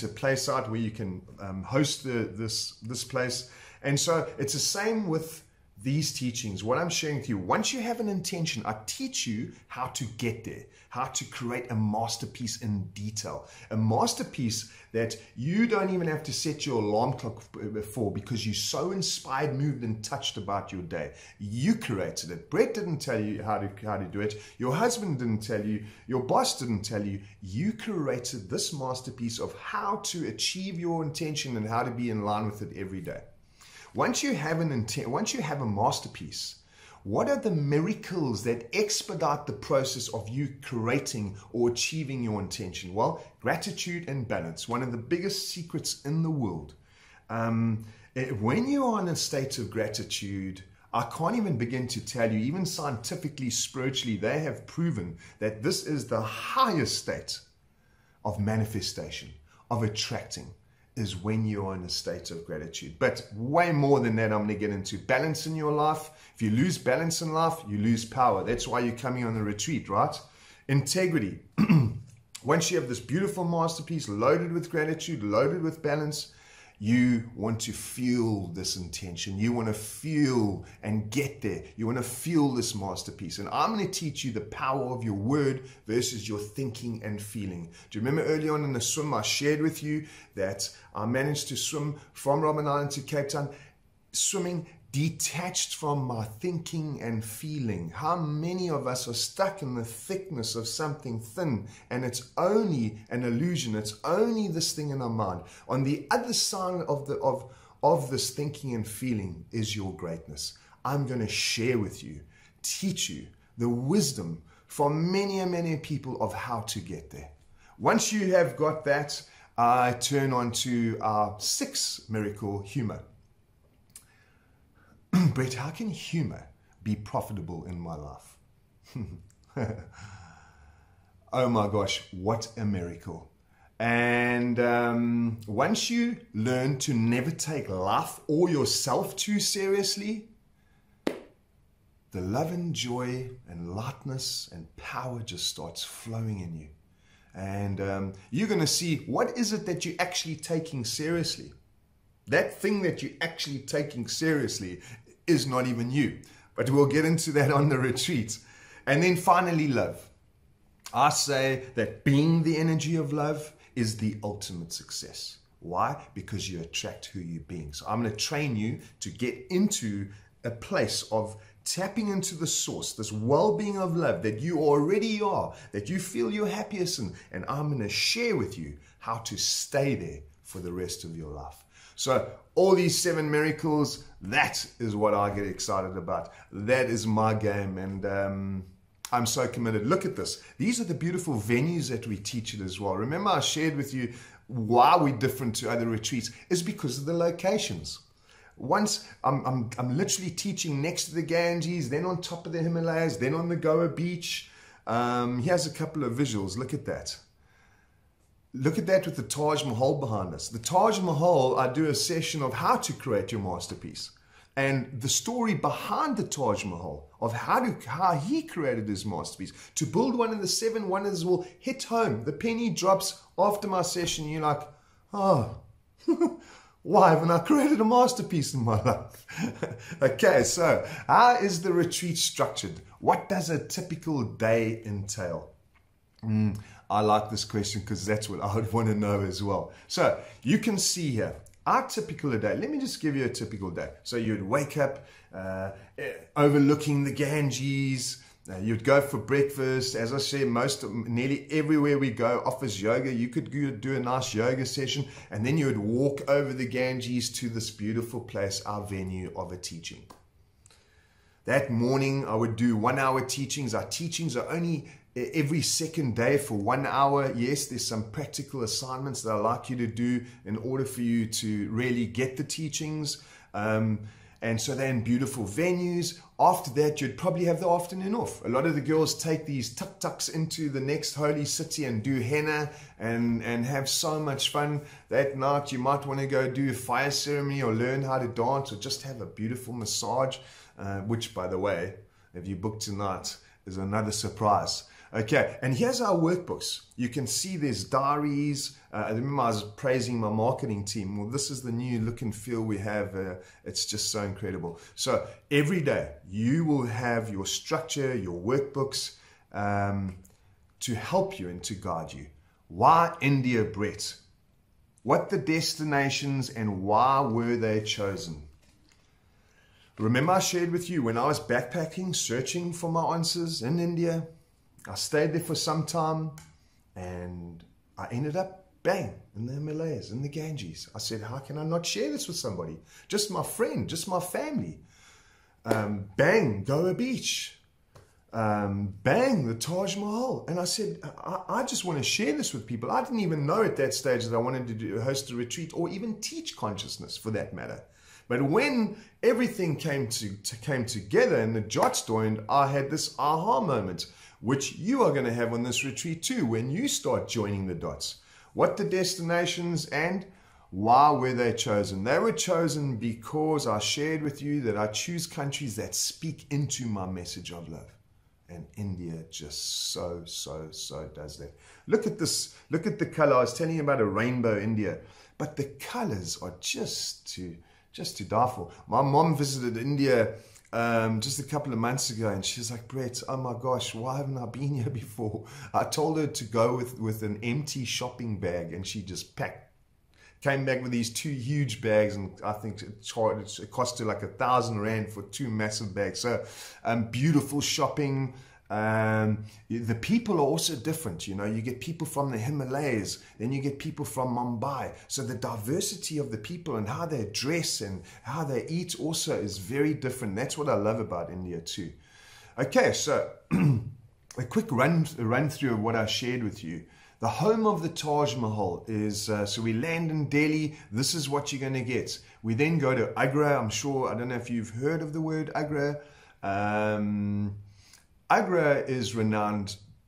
a place out where you can host this place. And so it's the same with these teachings, what I'm sharing with you, once you have an intention, I teach you how to get there, how to create a masterpiece in detail. A masterpiece that you don't even have to set your alarm clock for, because you're so inspired, moved, and touched about your day. You created it. Brett didn't tell you how to do it. Your husband didn't tell you. Your boss didn't tell you. You created this masterpiece of how to achieve your intention and how to be in line with it every day. Once you have an intent, once you have a masterpiece, what are the miracles that expedite the process of you creating or achieving your intention? Well, gratitude and balance, one of the biggest secrets in the world. When you are in a state of gratitude, I can't even begin to tell you, even scientifically, spiritually, they have proven that this is the highest state of manifestation, of attracting, is when you are in a state of gratitude. But way more than that, I'm going to get into balance in your life. If you lose balance in life, you lose power. That's why you're coming on the retreat, right? Integrity. Once you have this beautiful masterpiece loaded with gratitude, loaded with balance, you want to feel this intention. You want to feel and get there. You want to feel this masterpiece. And I'm going to teach you the power of your word versus your thinking and feeling. Do you remember early on in the swim, I shared with you that I managed to swim from Robben Island to Cape Town, swimming detached from my thinking and feeling. How many of us are stuck in the thickness of something thin, and it's only an illusion. It's only this thing in our mind. On the other side of this thinking and feeling is your greatness. I'm going to share with you, teach you the wisdom from many people of how to get there. Once you have got that, I turn on to our sixth miracle, humor. Brett, how can humor be profitable in my life? Oh my gosh, what a miracle. And once you learn to never take life or yourself too seriously, the love and joy and lightness and power just starts flowing in you. And you're going to see, what is it that you're actually taking seriously? That thing that you're actually taking seriously is not even you. But we'll get into that on the retreat. And then finally, love. I say that being the energy of love is the ultimate success. Why? Because you attract who you're being. So I'm going to train you to get into a place of tapping into the source, this well-being of love that you already are, that you feel you're happiest in. And I'm going to share with you how to stay there for the rest of your life. So all these 7 miracles, that is what I get excited about. That is my game, and I'm so committed. Look at this. These are the beautiful venues that we teach it as well. Remember, I shared with you why we're different to other retreats is because of the locations. Once I'm literally teaching next to the Ganges, then on top of the Himalayas, then on the Goa beach. Here's a couple of visuals. Look at that. Look at that with the Taj Mahal behind us. The Taj Mahal, I do a session of how to create your masterpiece. And the story behind the Taj Mahal of how he created his masterpiece. To build one of the 7 wonders will hit home. The penny drops after my session. You're like, oh, why haven't I created a masterpiece in my life? Okay, so how is the retreat structured? What does a typical day entail? I like this question because that's what I would want to know as well. So you can see here, our typical day. Let me just give you a typical day. So you'd wake up overlooking the Ganges. You'd go for breakfast. As I said, nearly everywhere we go offers yoga. You could do a nice yoga session, and then you would walk over the Ganges to this beautiful place, our venue of a teaching. That morning, I would do 1-hour teachings. Our teachings are only every second day for 1 hour. Yes, there's some practical assignments that I like you to do in order for you to really get the teachings. And so they're in beautiful venues. After that, you'd probably have the afternoon off. A lot of the girls take these tuk-tuks into the next holy city and do henna and have so much fun. That night, you might want to go do a fire ceremony or learn how to dance or just have a beautiful massage, which, by the way, if you book tonight, is another surprise. Okay, and here's our workbooks. You can see there's diaries. I remember I was praising my marketing team. Well, this is the new look and feel we have. It's just so incredible. So every day you will have your structure, your workbooks to help you and to guide you. Why India, Brett? What the destinations and why were they chosen? Remember I shared with you when I was backpacking, searching for my answers in India. I stayed there for some time and I ended up, bang, in the Himalayas, in the Ganges. I said, how can I not share this with somebody? Just my friend, just my family. Bang, Goa Beach. Bang, the Taj Mahal. And I said, I just want to share this with people. I didn't even know at that stage that I wanted to host a retreat or even teach consciousness for that matter. But when everything came together and the dots joined, I had this aha moment, which you are going to have on this retreat too when you start joining the dots. What the destinations and why were they chosen? They were chosen because I shared with you that I choose countries that speak into my message of love. And India just so does that. Look at this. Look at the color. I was telling you about a rainbow India. But the colors are just to die for. My mom visited India just a couple of months ago, and she's like, Brett, oh my gosh, why haven't I been here before? I told her to go with an empty shopping bag, and she just came back with these 2 huge bags, and I think it cost her like 1,000 rand for 2 massive bags. So beautiful shopping. The people are also different. You know, you get people from the Himalayas, then you get people from Mumbai. So the diversity of the people and how they dress and how they eat also is very different. That's what I love about India too. Okay, so a quick run through of what I shared with you. The home of the Taj Mahal is, so we land in Delhi. This is what you're going to get. We then go to Agra. I don't know if you've heard of the word Agra. Agra is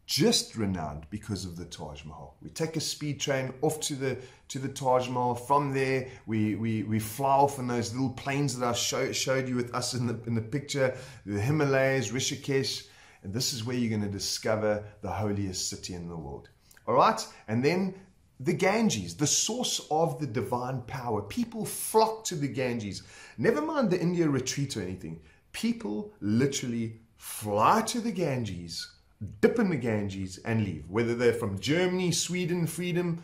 just renowned because of the Taj Mahal. We take a speed train off to the Taj Mahal. From there, we fly off in those little planes that I showed you with us in the picture, the Himalayas, Rishikesh, and this is where you're going to discover the holiest city in the world. All right, and then the Ganges, the source of the divine power. People flock to the Ganges. Never mind the India retreat or anything. People literally fly to the Ganges, dip in the Ganges and leave. Whether they're from Germany, Sweden, freedom.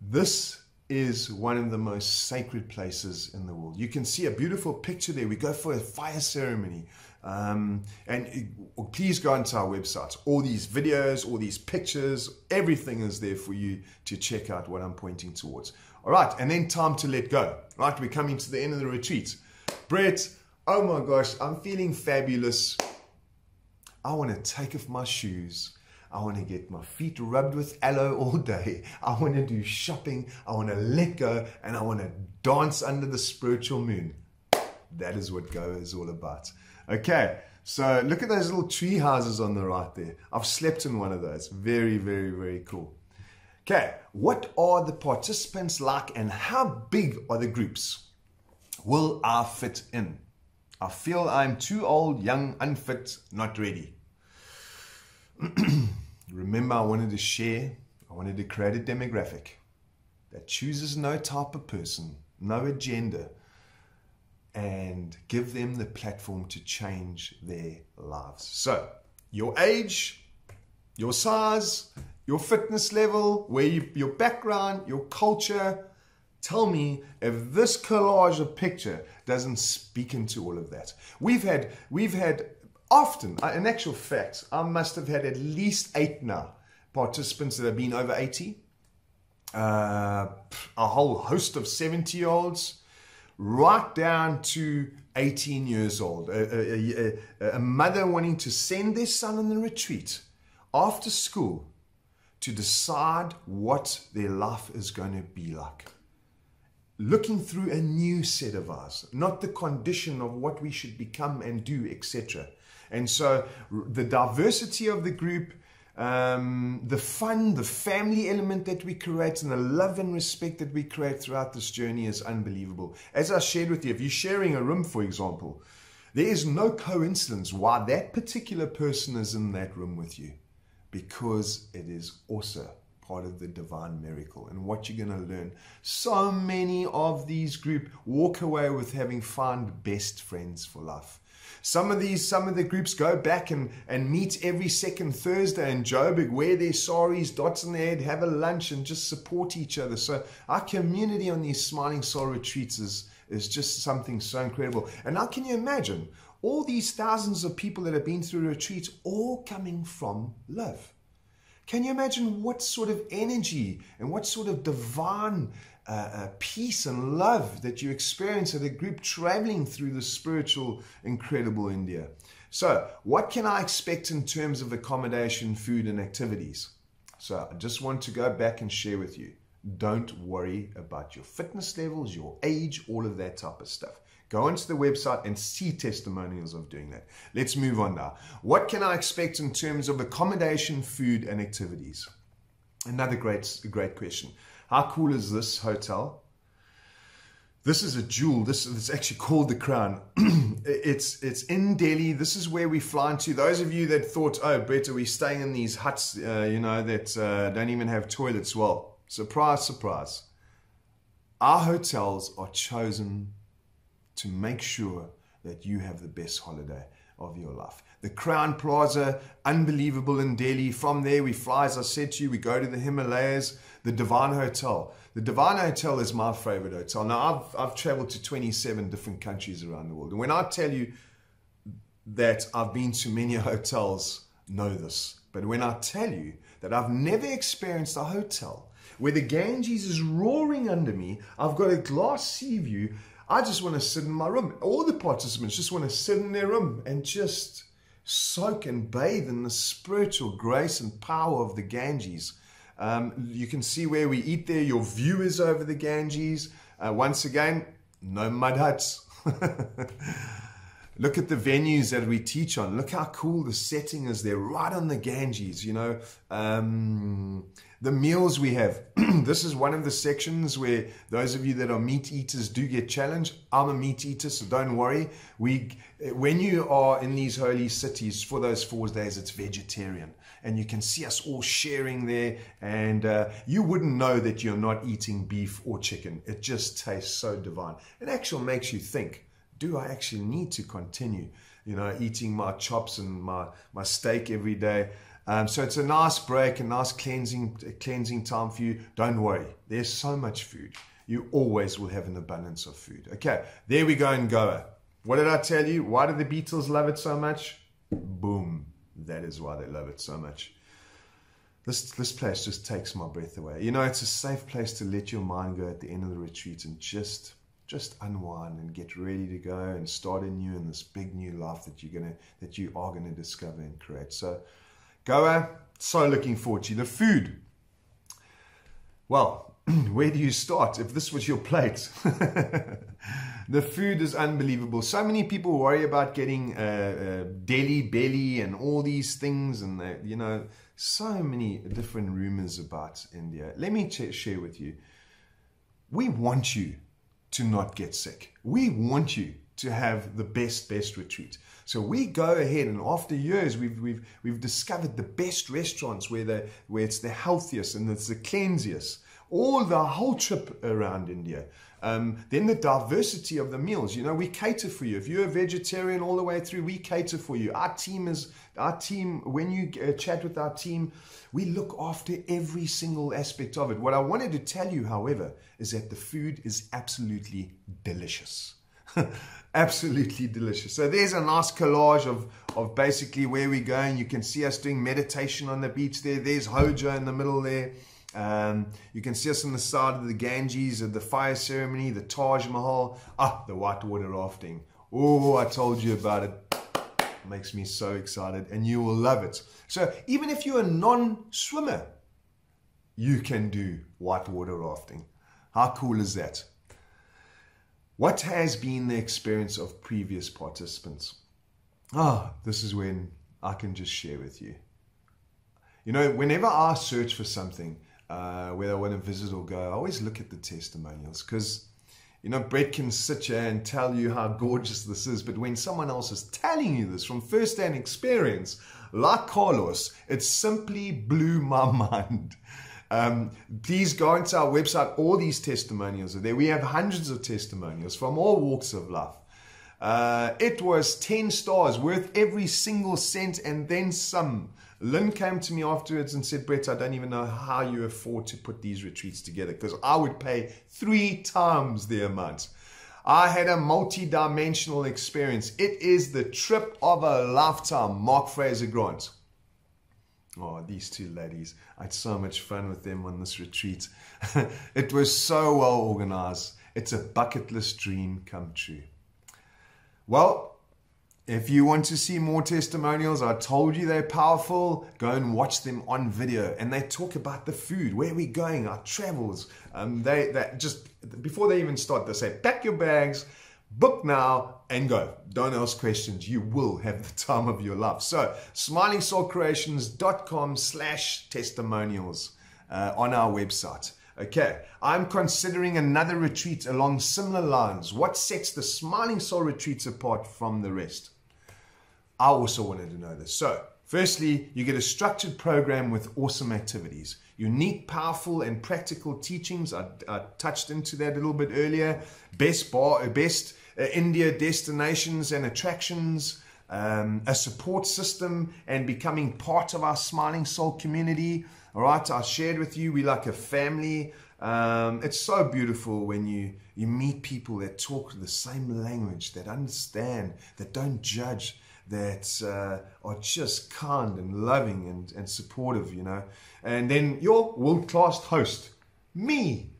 This is one of the most sacred places in the world. You can see a beautiful picture there. We go for a fire ceremony. And please go onto our website. All these videos, all these pictures, everything is there for you to check out what I'm pointing towards. All right, and then time to let go. Right, we're coming to the end of the retreat. Brett, oh my gosh, I'm feeling fabulous. I want to take off my shoes. I want to get my feet rubbed with aloe all day. I want to do shopping. I want to let go, and I want to dance under the spiritual moon. That is what go is all about. Okay, so look at those little tree houses on the right there. I've slept in one of those. Very, very, very cool. Okay, what are the participants like and how big are the groups? Will I fit in? I feel I'm too old, young, unfit, not ready. Remember, I wanted to share, I wanted to create a demographic that chooses no type of person, no agenda, and give them the platform to change their lives. So, your age, your size, your fitness level, your background, your culture. Tell me if this collage of picture doesn't speak into all of that. We've had often, in actual fact, I must have had at least 8 now participants that have been over 80. A whole host of 70-year-olds, right down to 18 years old. A mother wanting to send their son on the retreat after school to decide what their life is going to be like. Looking through a new set of eyes, not the condition of what we should become and do, etc. And so the diversity of the group, the fun, the family element that we create, and the love and respect that we create throughout this journey is unbelievable. As I shared with you, if you're sharing a room, for example, there is no coincidence why that particular person is in that room with you. because it is also part of the divine miracle and what you're going to learn. So many of these groups walk away with having found best friends for life. Some of the groups go back and meet every second Thursday in Joburg, wear their saris, dots on their head, have a lunch and just support each other. So our community on these Smiling Soul retreats is just something so incredible. And now can you imagine all these thousands of people that have been through retreats all coming from love? Can you imagine what sort of energy and what sort of divine peace and love that you experience at a group traveling through the spiritual, incredible India? So what can I expect in terms of accommodation, food, and activities? So I just want to go back and share with you. Don't worry about your fitness levels, your age, all of that type of stuff. Go onto the website and see testimonials of doing that. Let's move on now. What can I expect in terms of accommodation, food, and activities? Another great question. How cool is this hotel? This is a jewel. It's actually called the Crown. It's in Delhi. This is where we fly into. Those of you that thought, oh, Brett, are we staying in these huts, that don't even have toilets? Well, surprise, surprise. Our hotels are chosen to make sure that you have the best holiday of your life. The Crown Plaza, unbelievable in Delhi. From there, we fly, as I said to you, we go to the Himalayas, the Divine Hotel. The Divine Hotel is my favorite hotel. Now, I've traveled to 27 different countries around the world. And when I tell you that I've been to many hotels, know this. But when I tell you that I've never experienced a hotel where the Ganges is roaring under me, I've got a glass sea view, I just want to sit in my room. All the participants just want to sit in their room and just soak and bathe in the spiritual grace and power of the Ganges. You can see where we eat there. Your view is over the Ganges. Once again, no mud huts. Look at the venues that we teach on. Look how cool the setting is there, right on the Ganges, The meals we have. This is one of the sections where those of you that are meat eaters do get challenged. I'm a meat eater, so don't worry. When you are in these holy cities for those 4 days, it's vegetarian. And you can see us all sharing there. And you wouldn't know that you're not eating beef or chicken. It just tastes so divine. It actually makes you think, do I actually need to continue, eating my chops and my steak every day? So it's a nice break, a nice cleansing time for you. Don't worry, there's so much food. You always will have an abundance of food. Okay, there we go in Goa. What did I tell you? Why do the Beatles love it so much? Boom, that is why they love it so much. This place just takes my breath away. It's a safe place to let your mind go at the end of the retreat and just unwind and get ready to go and start anew in this big new life that you are gonna discover and create. So Goa, so looking forward to the food. Well, where do you start if this was your plate? The food is unbelievable. So many people worry about getting Delhi belly and all these things, and so many different rumors about India. Let me share with you. We want you to not get sick. We want you to have the best retreat. So we go ahead, and after years, we've discovered the best restaurants where it's the healthiest and it's the cleansiest. All the whole trip around India. Then the diversity of the meals. We cater for you. If you're a vegetarian all the way through, we cater for you. Our team, when you chat with our team, we look after every single aspect of it. What I wanted to tell you, however, is that the food is absolutely delicious. Absolutely delicious. So there's a nice collage of basically where we're going. You can see us doing meditation on the beach there. There's Hojo in the middle there. You can see us on the side of the Ganges, of the fire ceremony, the Taj Mahal, the Whitewater Rafting. Oh, I told you about it. Makes me so excited, and you will love it. So even if you're a non-swimmer, you can do whitewater rafting. How cool is that? What has been the experience of previous participants? This is when I can just share with you. Whenever I search for something, whether I want to visit or go, I always look at the testimonials, because You know, Brett can sit here and tell you how gorgeous this is, but when someone else is telling you this from first-hand experience, like Carlos, it simply blew my mind. Please go onto our website. All these testimonials are there. We have hundreds of testimonials from all walks of life. It was 10 stars, worth every single cent and then some. Lynn came to me afterwards and said, Brett, I don't even know how you afford to put these retreats together, because I would pay 3 times the amount. I had a multi-dimensional experience. It is the trip of a lifetime. Mark Fraser Grant. Oh, these two ladies. I had so much fun with them on this retreat. It was so well organized. It's a bucket list dream come true. Well, if you want to see more testimonials, I told you they're powerful. Go and watch them on video. And they talk about the food, where we're going, our travels. They just, before they even start, they say, pack your bags, book now, and go. Don't ask questions. You will have the time of your life. So, smilingsoulcreations.com/testimonials on our website. Okay, I'm considering another retreat along similar lines. What sets the Smiling Soul retreats apart from the rest? I also wanted to know this. So, firstly, you get a structured program with awesome activities. Unique, powerful, and practical teachings. I touched into that a little bit earlier. Best India destinations and attractions. A support system and becoming part of our Smiling Soul community. All right, I shared with you, we like a family. It's so beautiful when you meet people that talk the same language, that understand, that don't judge, that are just kind and loving and supportive, you know. And then your world-class host, me.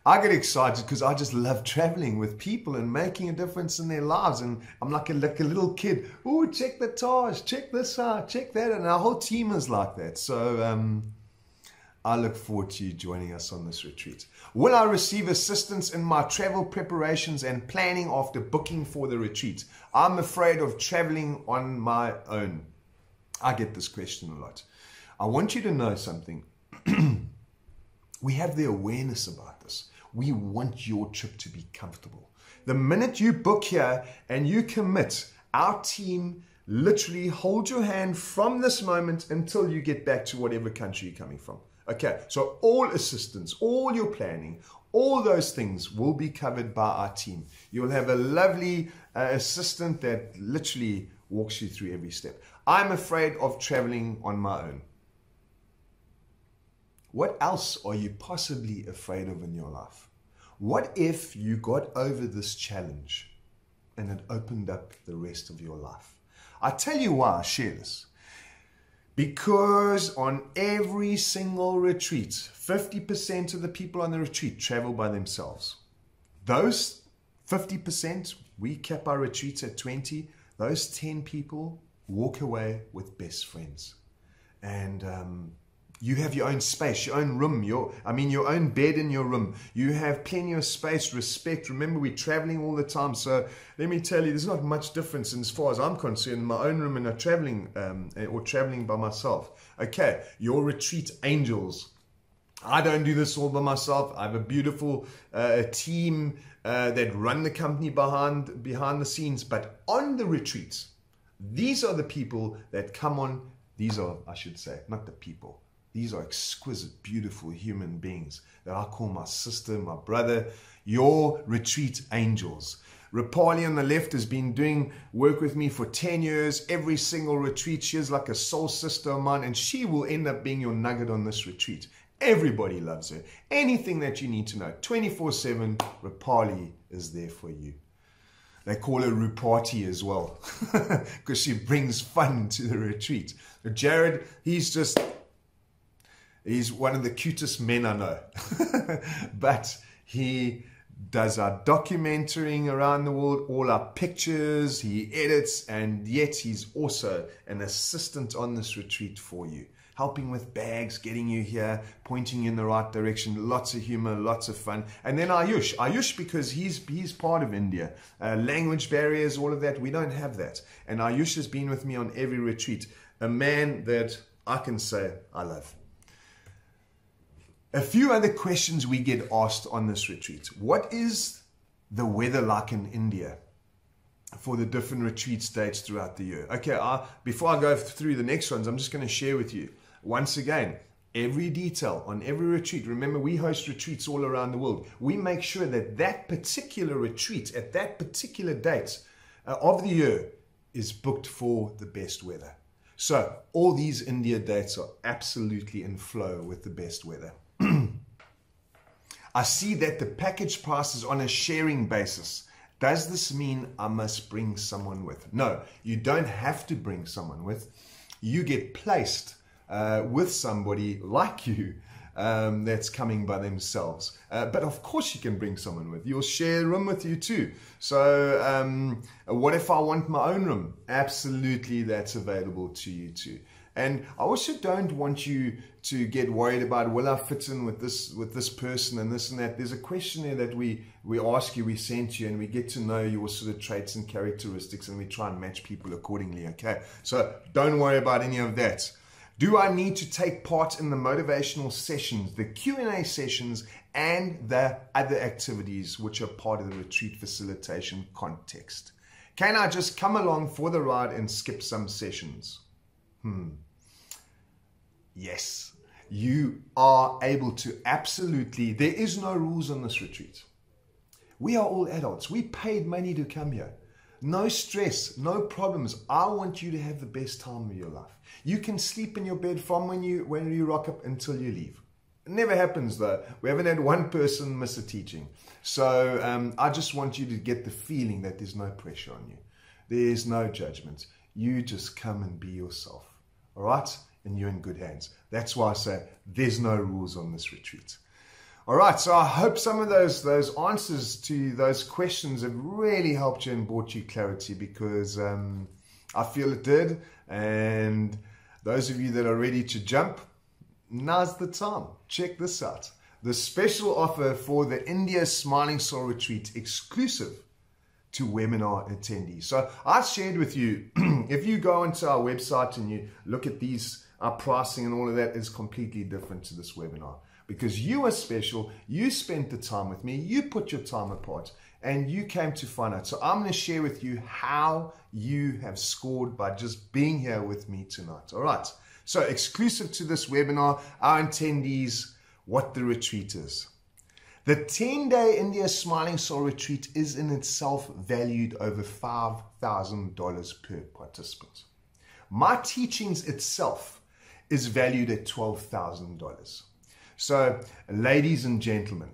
I get excited because I just love traveling with people and making a difference in their lives. And I'm like a little kid. Oh, check the Taj, check this out, check that. And our whole team is like that. So I look forward to you joining us on this retreat. Will I receive assistance in my travel preparations and planning after booking for the retreat? I'm afraid of traveling on my own. I get this question a lot. I want you to know something. We have the awareness about this. We want your trip to be comfortable. The minute you book here and you commit, our team literally hold your hand from this moment until you get back to whatever country you're coming from. Okay, so all assistance, all your planning, all those things will be covered by our team. You'll have a lovely assistant that literally walks you through every step. I'm afraid of traveling on my own. What else are you possibly afraid of in your life? What if you got over this challenge and it opened up the rest of your life? I tell you why I share this. Because on every single retreat, 50% of the people on the retreat travel by themselves. Those 50%, we cap our retreats at 20. Those 10 people walk away with best friends. And you have your own space, your own room, your own bed in your room. You have plenty of space, respect. Remember, we're traveling all the time. So let me tell you, there's not much difference as far as I'm concerned in my own room and traveling or traveling by myself. Okay, your retreat angels. I don't do this all by myself. I have a beautiful team that run the company behind the scenes. But on the retreats, these are the people that come on. These are, I should say, not the people. These are exquisite, beautiful human beings that I call my sister, my brother, your retreat angels. Rapali on the left has been doing work with me for 10 years. Every single retreat, she is like a soul sister of mine, and she will end up being your nugget on this retreat. Everybody loves her. Anything that you need to know, 24/7, Rapali is there for you. They call her Rupati as well, because she brings fun to the retreat. Jared, he's one of the cutest men I know. But he does our documenting around the world, all our pictures, he edits, and yet he's also an assistant on this retreat for you. Helping with bags, getting you here, pointing you in the right direction, lots of humor, lots of fun. And then Ayush, because he's part of India. Language barriers, all of that, we don't have that. And Ayush has been with me on every retreat. A man that I can say I love. A few other questions we get asked on this retreat. What is the weather like in India for the different retreat dates throughout the year? Okay, before I go through the next ones, I'm just going to share with you, once again, every detail on every retreat. Remember, we host retreats all around the world. We make sure that that particular retreat at that particular date of the year is booked for the best weather. So all these India dates are absolutely in flow with the best weather. I see that the package price is on a sharing basis. Does this mean I must bring someone with? No, you don't have to bring someone with. You get placed with somebody like you that's coming by themselves. But of course you can bring someone with. You'll share a room with you too. So what if I want my own room? Absolutely, that's available to you too. And I also don't want you to get worried about, will I fit in with this person and this and that. There's a questionnaire that we ask you, we send to you, and we get to know your sort of traits and characteristics, and we try and match people accordingly, okay? So don't worry about any of that. Do I need to take part in the motivational sessions, the Q&A sessions, and the other activities which are part of the retreat facilitation context? Can I just come along for the ride and skip some sessions? Yes, you are able to. Absolutely. There is no rules on this retreat. We are all adults. We paid money to come here. No stress, no problems. I want you to have the best time of your life. You can sleep in your bed from when you rock up until you leave. It never happens though. We haven't had one person miss a teaching. So I just want you to get the feeling that there's no pressure on you. There's no judgment. You just come and be yourself. All right? And you're in good hands. That's why I say there's no rules on this retreat. All right, so I hope some of those answers to those questions have really helped you and brought you clarity, because I feel it did. And those of you that are ready to jump, now's the time. Check this out. The special offer for the India Smiling Soul Retreat, exclusive to webinar attendees. So I shared with you, if you go onto our website and you look at these, our pricing and all of that is completely different to this webinar. Because you are special, you spent the time with me, you put your time apart, and you came to find out. So I'm going to share with you how you have scored by just being here with me tonight. All right. So exclusive to this webinar, our attendees, what the retreat is. The 10-day India Smiling Soul Retreat is in itself valued over $5,000 per participant. My teachings itself is valued at $12,000. So, ladies and gentlemen,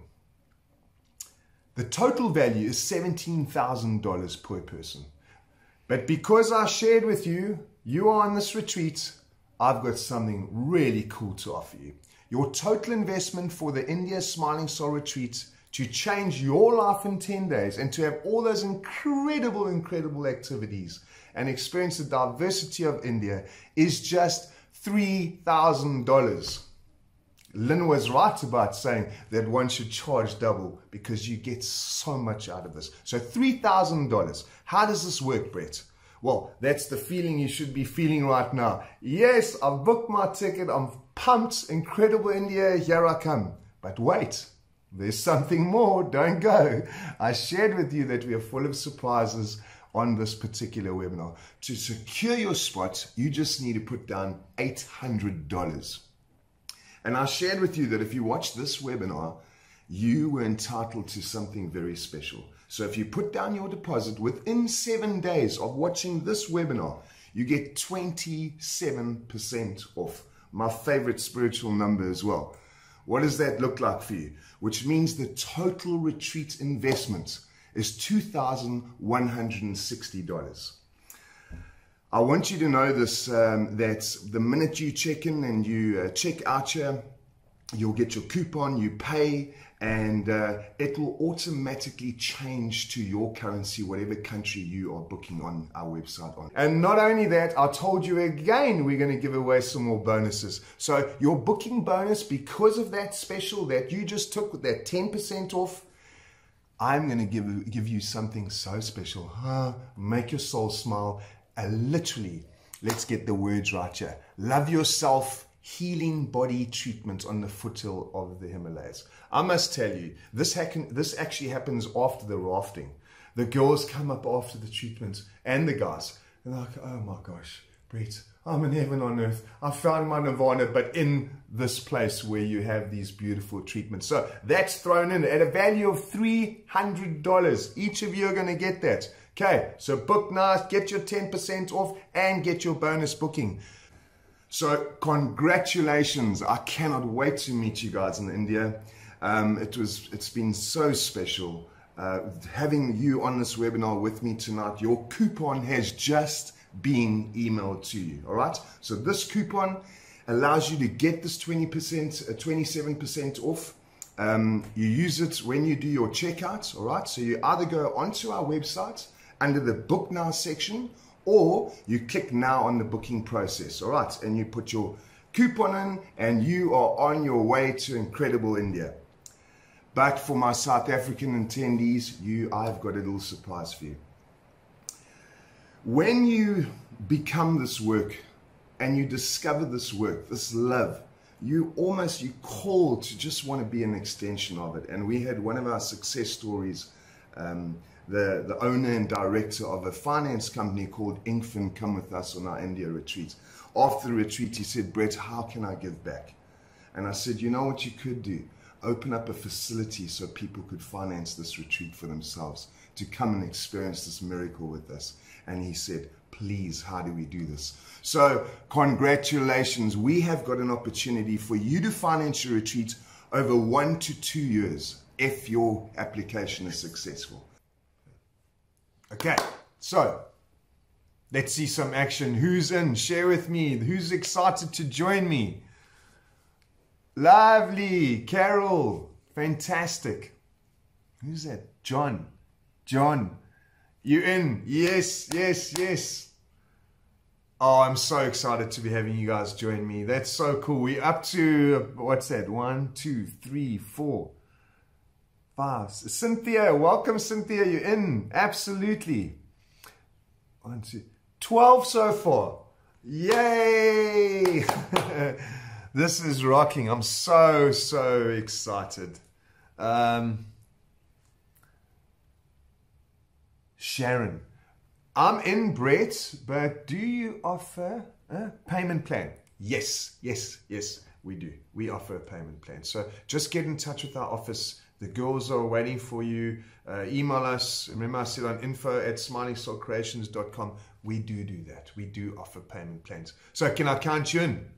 the total value is $17,000 per person. But because I shared with you, you are on this retreat, I've got something really cool to offer you. Your total investment for the India Smiling Soul Retreat to change your life in 10 days and to have all those incredible, incredible activities and experience the diversity of India is just $3,000. Lynn was right about saying that one should charge double because you get so much out of this. So $3,000. How does this work, Brett? Well, that's the feeling you should be feeling right now. Yes, I've booked my ticket. I'm pumped. Incredible India. Here I come. But wait, there's something more. Don't go. I shared with you that we are full of surprises on this particular webinar. To secure your spot, you just need to put down $800. And I shared with you that if you watch this webinar, you were entitled to something very special. So if you put down your deposit within 7 days of watching this webinar, you get 27% off. My favorite spiritual number as well. What does that look like for you? Which means the total retreat investment is $2,160. I want you to know this, that the minute you check in and you check out here, you'll get your coupon, you pay, and it will automatically change to your currency, whatever country you are booking on our website on. And not only that, I told you again, we're going to give away some more bonuses. So your booking bonus, because of that special that you just took with that 10% off, I'm going to give you something so special. Make your soul smile. Literally, let's get the words right here. Love yourself, healing body treatment on the foothill of the Himalayas. I must tell you, this actually happens after the rafting. The girls come up after the treatment, and the guys, and they're like, oh my gosh, Brett, I'm in heaven on earth. I found my nirvana, but in this place where you have these beautiful treatments. So that's thrown in at a value of $300. Each of you are going to get that. Okay, so book now, get your 10% off, and get your bonus booking. So congratulations. I cannot wait to meet you guys in India. It's been so special having you on this webinar with me tonight. Your coupon has just been emailed to you. All right, so this coupon allows you to get this 27% off. You use it when you do your checkout. All right, so you either go onto our website under the book now section, or you click now on the booking process. All right, and you put your coupon in, and you are on your way to incredible India. But for my South African attendees, I've got a little surprise for you. When you become this work and you discover this work, this love, you call to just want to be an extension of it. And we had one of our success stories, the owner and director of a finance company called Inkfin come with us on our India retreat. After the retreat, he said, Brett, how can I give back? And I said, you know what you could do? Open up a facility so people could finance this retreat for themselves, to come and experience this miracle with us. And he said, please, how do we do this? So congratulations. We have got an opportunity for you to finance your retreat over 1 to 2 years if your application is successful. Okay, so let's see some action. Who's in? Share with me. Who's excited to join me? Lovely. Carol. Fantastic. Who's that? John. John. You in? Yes, yes, yes. Oh, I'm so excited to be having you guys join me. That's so cool. We're up to, what's that? 1, 2, 3, 4, 5. Cynthia, welcome, Cynthia. You're in. Absolutely. 1, 2, 12 so far. Yay! This is rocking. I'm so, so excited. Sharon, I'm in, Brett, but do you offer a payment plan? Yes, yes, yes, we do. We offer a payment plan. So just get in touch with our office. The girls are waiting for you. Email us. Remember I said on info@smilingsoulcreations.com. We do that. We do offer payment plans. So can I count you in?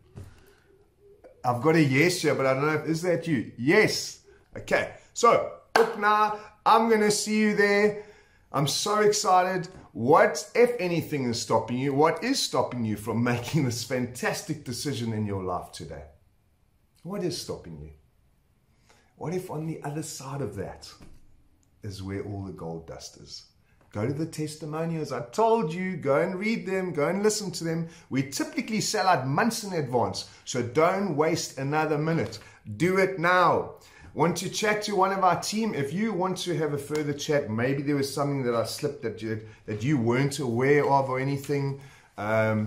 I've got a yes here, but I don't know is that you? Yes. Okay. So book now. I'm going to see you there. I'm so excited. What, if anything, is stopping you? What is stopping you from making this fantastic decision in your life today? What is stopping you? What if on the other side of that is where all the gold dust is? Go to the testimonials. I told you, go and read them, go and listen to them. We typically sell out months in advance, so don't waste another minute. Do it now. Want to chat to one of our team? If you want to have a further chat, maybe there was something that I slipped that you weren't aware of or anything,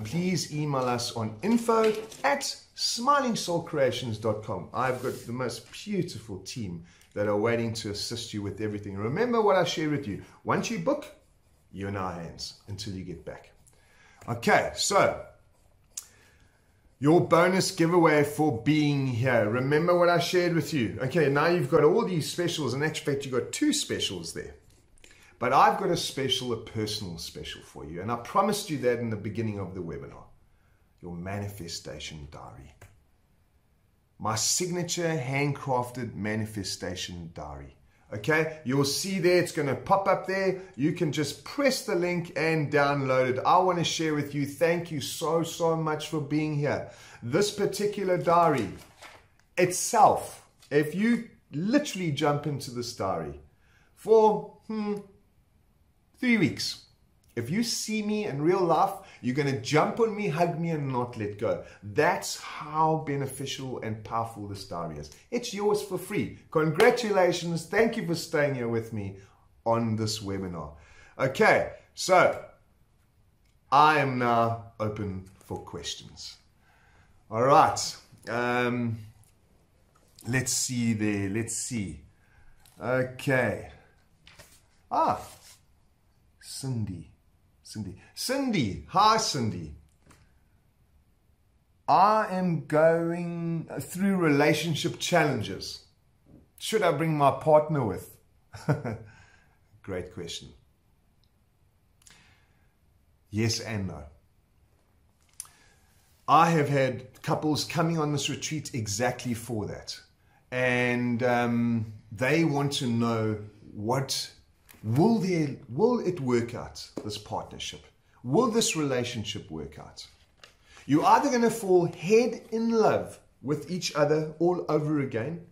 please email us on info@smilingsoulcreations.com. I've got the most beautiful team that are waiting to assist you with everything. Remember what I shared with you. Once you book, you're in our hands until you get back. Okay, so your bonus giveaway for being here. Remember what I shared with you. Okay, now you've got all these specials. In actual fact, you've got 2 specials there. But I've got a personal special for you. And I promised you that in the beginning of the webinar. Your manifestation diary. My signature handcrafted manifestation diary. Okay, you'll see there, it's going to pop up there. You can just press the link and download it. I want to share with you, thank you so, so much for being here. This particular diary itself, if you literally jump into this diary for 3 weeks, if you see me in real life, you're going to jump on me, hug me, and not let go. That's how beneficial and powerful this diary is. It's yours for free. Congratulations. Thank you for staying here with me on this webinar. Okay, so I am now open for questions. All right. Let's see there. Let's see. Okay. Cindy. Hi, Cindy. I am going through relationship challenges. Should I bring my partner with? Great question. Yes and no. I have had couples coming on this retreat exactly for that. And they want to know, what will it work out, this partnership? Will this relationship work out? You're either going to fall head in love with each other all over again,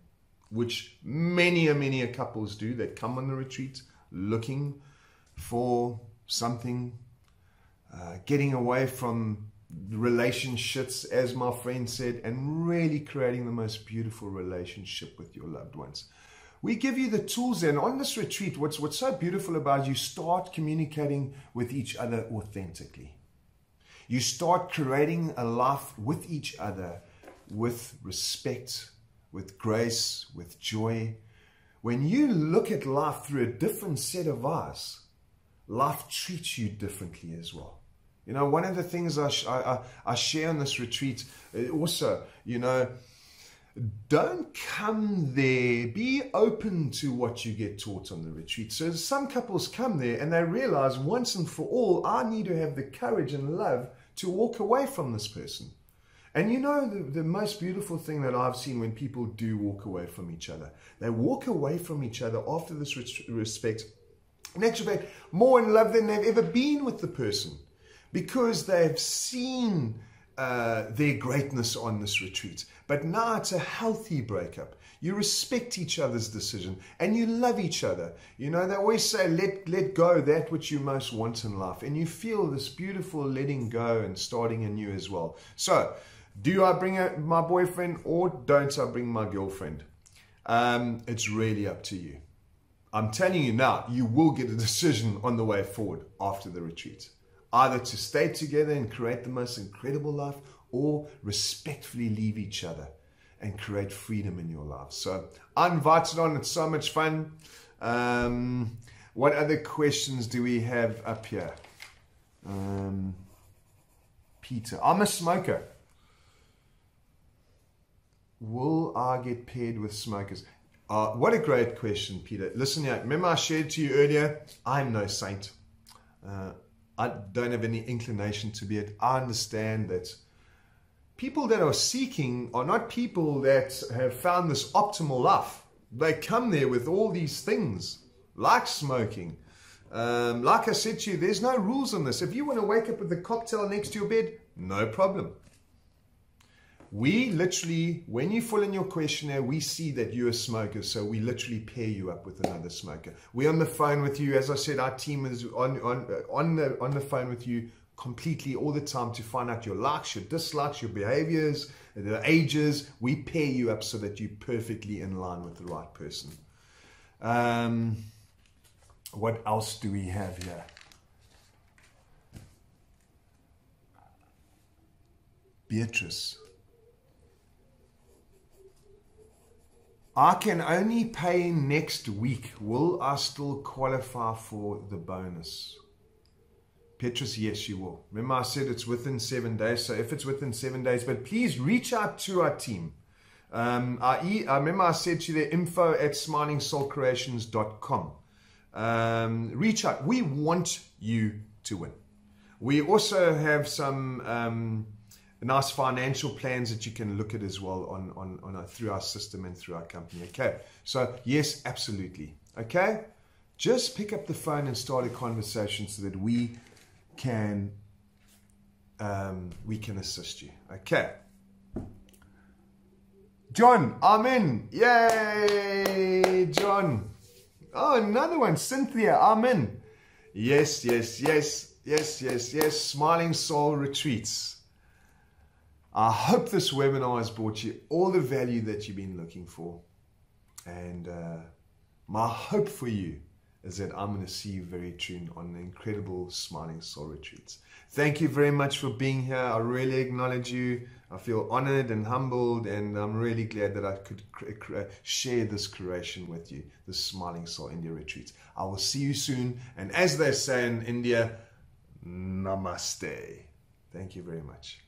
which many couples do. They come on the retreat looking for something, getting away from relationships, as my friend said, and really creating the most beautiful relationship with your loved ones. We give you the tools, and on this retreat, what's so beautiful about it, you start communicating with each other authentically. You start creating a life with each other with respect, with grace, with joy. When you look at life through a different set of eyes, life treats you differently as well. You know, one of the things I share on this retreat also, you know, don't come there, be open to what you get taught on the retreat. So some couples come there and they realize once and for all, I need to have the courage and love to walk away from this person. And you know, the most beautiful thing that I've seen when people do walk away from each other, they walk away from each other after this respect, in actual fact, more in love than they've ever been with the person, because they've seen their greatness on this retreat. But now it's a healthy breakup. You respect each other's decision and you love each other. You know, they always say, let go that which you most want in life. And you feel this beautiful letting go and starting anew as well. So, do I bring my boyfriend or don't I bring my girlfriend? It's really up to you. I'm telling you now, you will get a decision on the way forward after the retreat. Either to stay together and create the most incredible life, or respectfully leave each other and create freedom in your life. So I'm invited on. It's so much fun. What other questions do we have up here? Peter, I'm a smoker. Will I get paired with smokers? What a great question, Peter. Listen here. Remember I shared to you earlier, I'm no saint. I don't have any inclination to be it. I understand that people that are seeking are not people that have found this optimal life. They come there with all these things, like smoking. Like I said to you, there's no rules on this. If you want to wake up with a cocktail next to your bed, no problem. We literally, when you fill in your questionnaire, we see that you're a smoker, so we literally pair you up with another smoker. We're on the phone with you. As I said, our team is on the phone with you completely all the time to find out your likes, your dislikes, your behaviors, the ages. We pair you up so that you're perfectly in line with the right person. What else do we have here? Beatrice. I can only pay next week. Will I still qualify for the bonus? Petrus, yes, you will. Remember I said it's within 7 days. So if it's within 7 days, but please reach out to our team. I remember I said to you there, info@smilingsoulcreations.com. Reach out. We want you to win. We also have some nice financial plans that you can look at as well through our system and through our company. Okay, so yes, absolutely. Okay, just pick up the phone and start a conversation so that we can assist you. Okay, John, amen. Yay, John. Oh, another one, Cynthia, amen. Yes. Smiling Soul Retreats. I hope this webinar has brought you all the value that you've been looking for. And my hope for you is that I'm going to see you very soon on the incredible Smiling Soul retreats. Thank you very much for being here. I really acknowledge you. I feel honored and humbled, and I'm really glad that I could share this creation with you, the Smiling Soul India retreats. I will see you soon, and as they say in India, Namaste. Thank you very much.